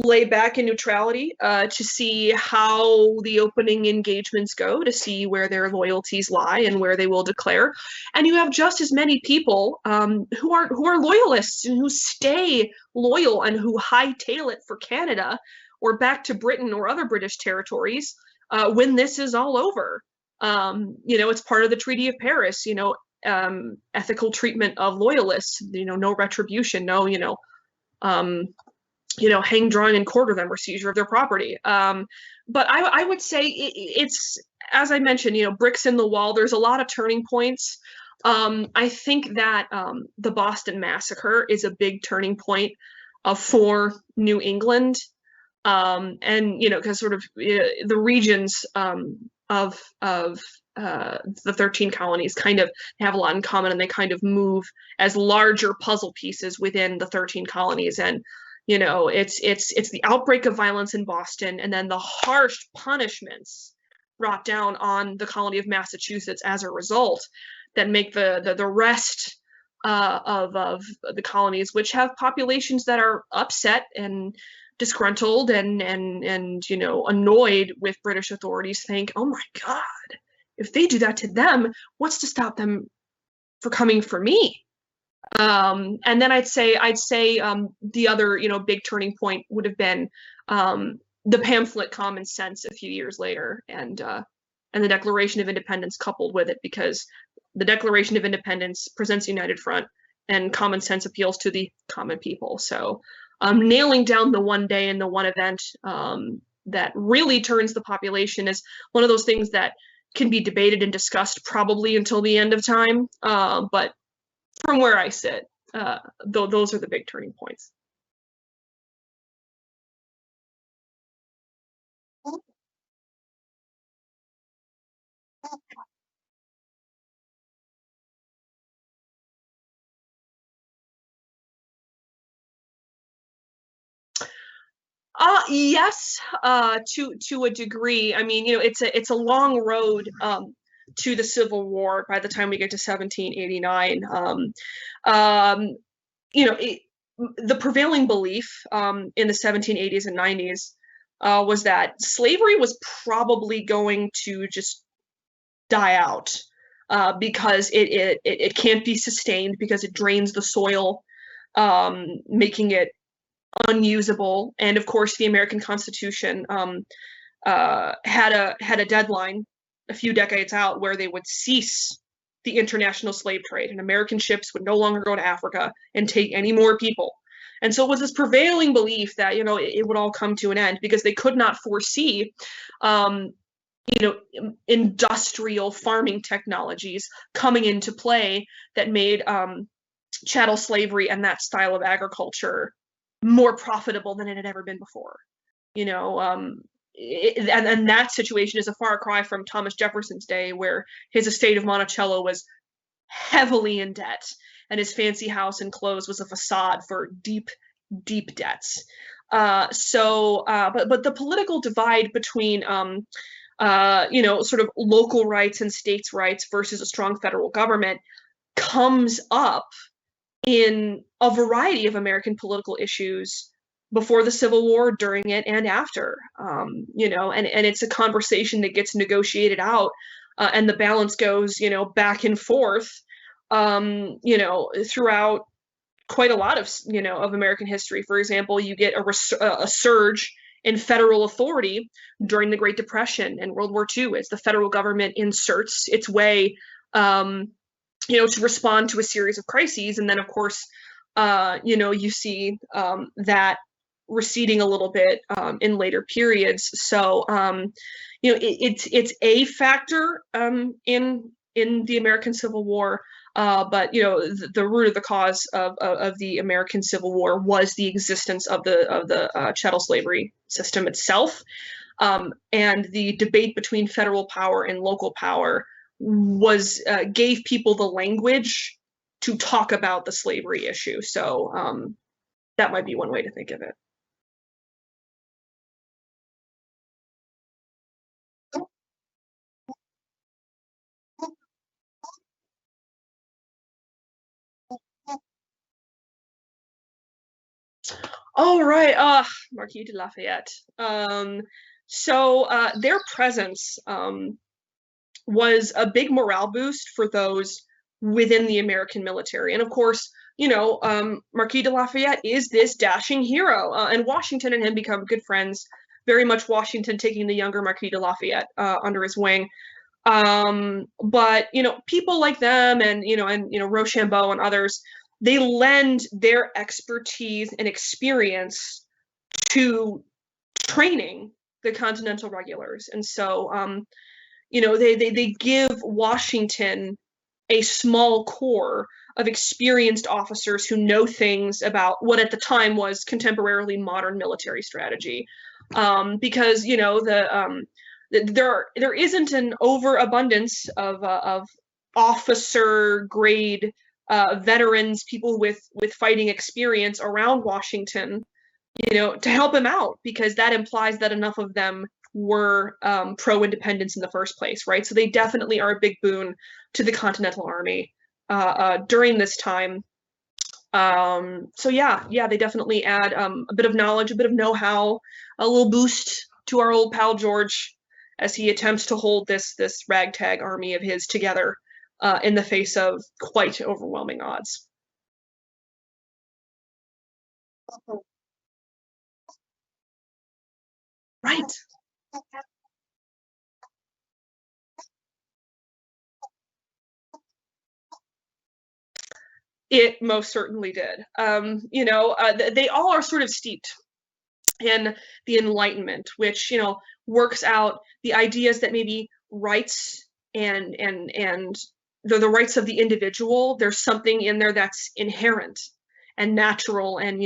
lay back in neutrality to see how the opening engagements go, to see where their loyalties lie and where they will declare. And you have just as many people who are loyalists and who stay loyal and who hightail it for Canada or back to Britain or other British territories when this is all over. It's part of the Treaty of Paris. Ethical treatment of loyalists. No retribution. No, hang, drawing, and quarter them, or seizure of their property. But I would say it's, as I mentioned, bricks in the wall. There's a lot of turning points. I think that the Boston Massacre is a big turning point for New England. And, because sort of the regions of the 13 colonies kind of have a lot in common, and they kind of move as larger puzzle pieces within the 13 colonies. And it's the outbreak of violence in Boston, and then the harsh punishments brought down on the colony of Massachusetts as a result that make the rest of the colonies, which have populations that are upset and disgruntled and annoyed with British authorities, think, oh my God, if they do that to them, what's to stop them for coming for me? And then I'd say the other big turning point would have been the pamphlet Common Sense a few years later, and the Declaration of Independence coupled with it, because the Declaration of Independence presents a united front, and Common Sense appeals to the common people. So nailing down the one day and the one event that really turns the population is one of those things that can be debated and discussed probably until the end of time. But from where I sit, those are the big turning points. Yes, to a degree. I mean, it's a long road to the Civil War by the time we get to 1789. The prevailing belief in the 1780s and 90s was that slavery was probably going to just die out because it can't be sustained, because it drains the soil, making it unusable. And of course, the American Constitution had a deadline a few decades out where they would cease the international slave trade, and American ships would no longer go to Africa and take any more people. And so it was this prevailing belief that it would all come to an end, because they could not foresee industrial farming technologies coming into play that made chattel slavery and that style of agriculture more profitable than it had ever been before. And that situation is a far cry from Thomas Jefferson's day, where his estate of Monticello was heavily in debt, and his fancy house and clothes was a facade for deep, deep debts. But the political divide between sort of local rights and states' rights versus a strong federal government comes up in a variety of American political issues before the Civil War, during it, and after. And it's a conversation that gets negotiated out, and the balance goes, back and forth, throughout quite a lot of American history. For example, you get a surge in federal authority during the Great Depression and World War II, as the federal government inserts its way, to respond to a series of crises. And then, of course, you see that receding a little bit in later periods. So, it's a factor in the American Civil War, But the root of the cause of the American Civil War was the existence of the chattel slavery system itself, and the debate between federal power and local power was gave people the language to talk about the slavery issue. So that might be one way to think of it. Oh, right. Marquis de Lafayette. So their presence was a big morale boost for those within the American military. And of course, Marquis de Lafayette is this dashing hero, and Washington and him become good friends. Very much Washington taking the younger Marquis de Lafayette under his wing. But people like them, and Rochambeau and others, they lend their expertise and experience to training the Continental Regulars, and so they give Washington a small core of experienced officers who know things about what at the time was contemporarily modern military strategy, because there isn't an overabundance of officer grade veterans, people with fighting experience around Washington, to help him out, because that implies that enough of them were pro-independence in the first place, right? So they definitely are a big boon to the Continental Army during this time. So yeah, they definitely add a bit of knowledge, a bit of know-how, a little boost to our old pal George as he attempts to hold this ragtag army of his together in the face of quite overwhelming odds. Right. It most certainly did. They all are sort of steeped in the Enlightenment, which works out the ideas that maybe rights and the rights of the individual, there's something in there that's inherent and natural and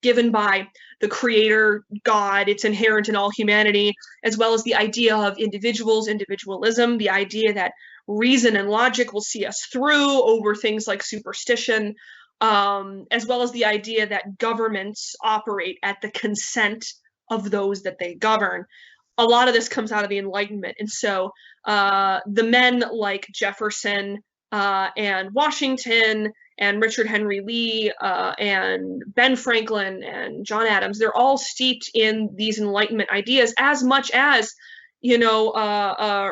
given by the creator God. It's inherent in all humanity, as well as the idea of individualism, the idea that reason and logic will see us through over things like superstition, as well as the idea that governments operate at the consent of those that they govern. A lot of this comes out of the Enlightenment. And so the men like Jefferson and Washington and Richard Henry Lee and Ben Franklin and John Adams, they're all steeped in these Enlightenment ideas as much as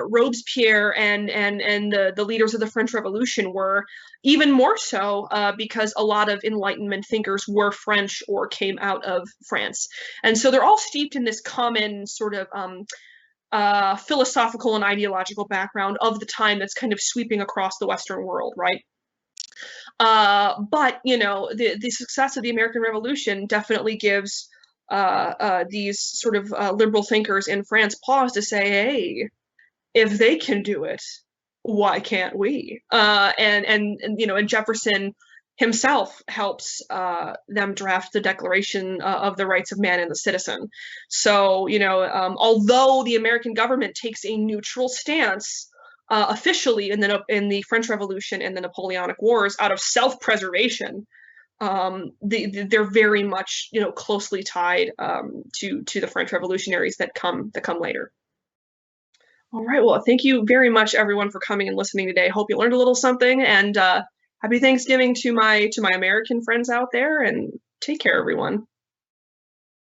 Robespierre and the leaders of the French Revolution were, even more so because a lot of Enlightenment thinkers were French or came out of France. And so they're all steeped in this common sort of philosophical and ideological background of the time that's kind of sweeping across the Western world, right? But the success of the American Revolution definitely gives these sort of liberal thinkers in France pause to say, hey, if they can do it, why can't we? And Jefferson himself helps them draft the Declaration of the Rights of Man and the Citizen. So although the American government takes a neutral stance officially in the French Revolution and the Napoleonic Wars out of self-preservation, they're very much closely tied to the French revolutionaries that come later. All right, well, thank you very much, everyone, for coming and listening today. Hope you learned a little something, and happy Thanksgiving to my American friends out there, and take care, everyone.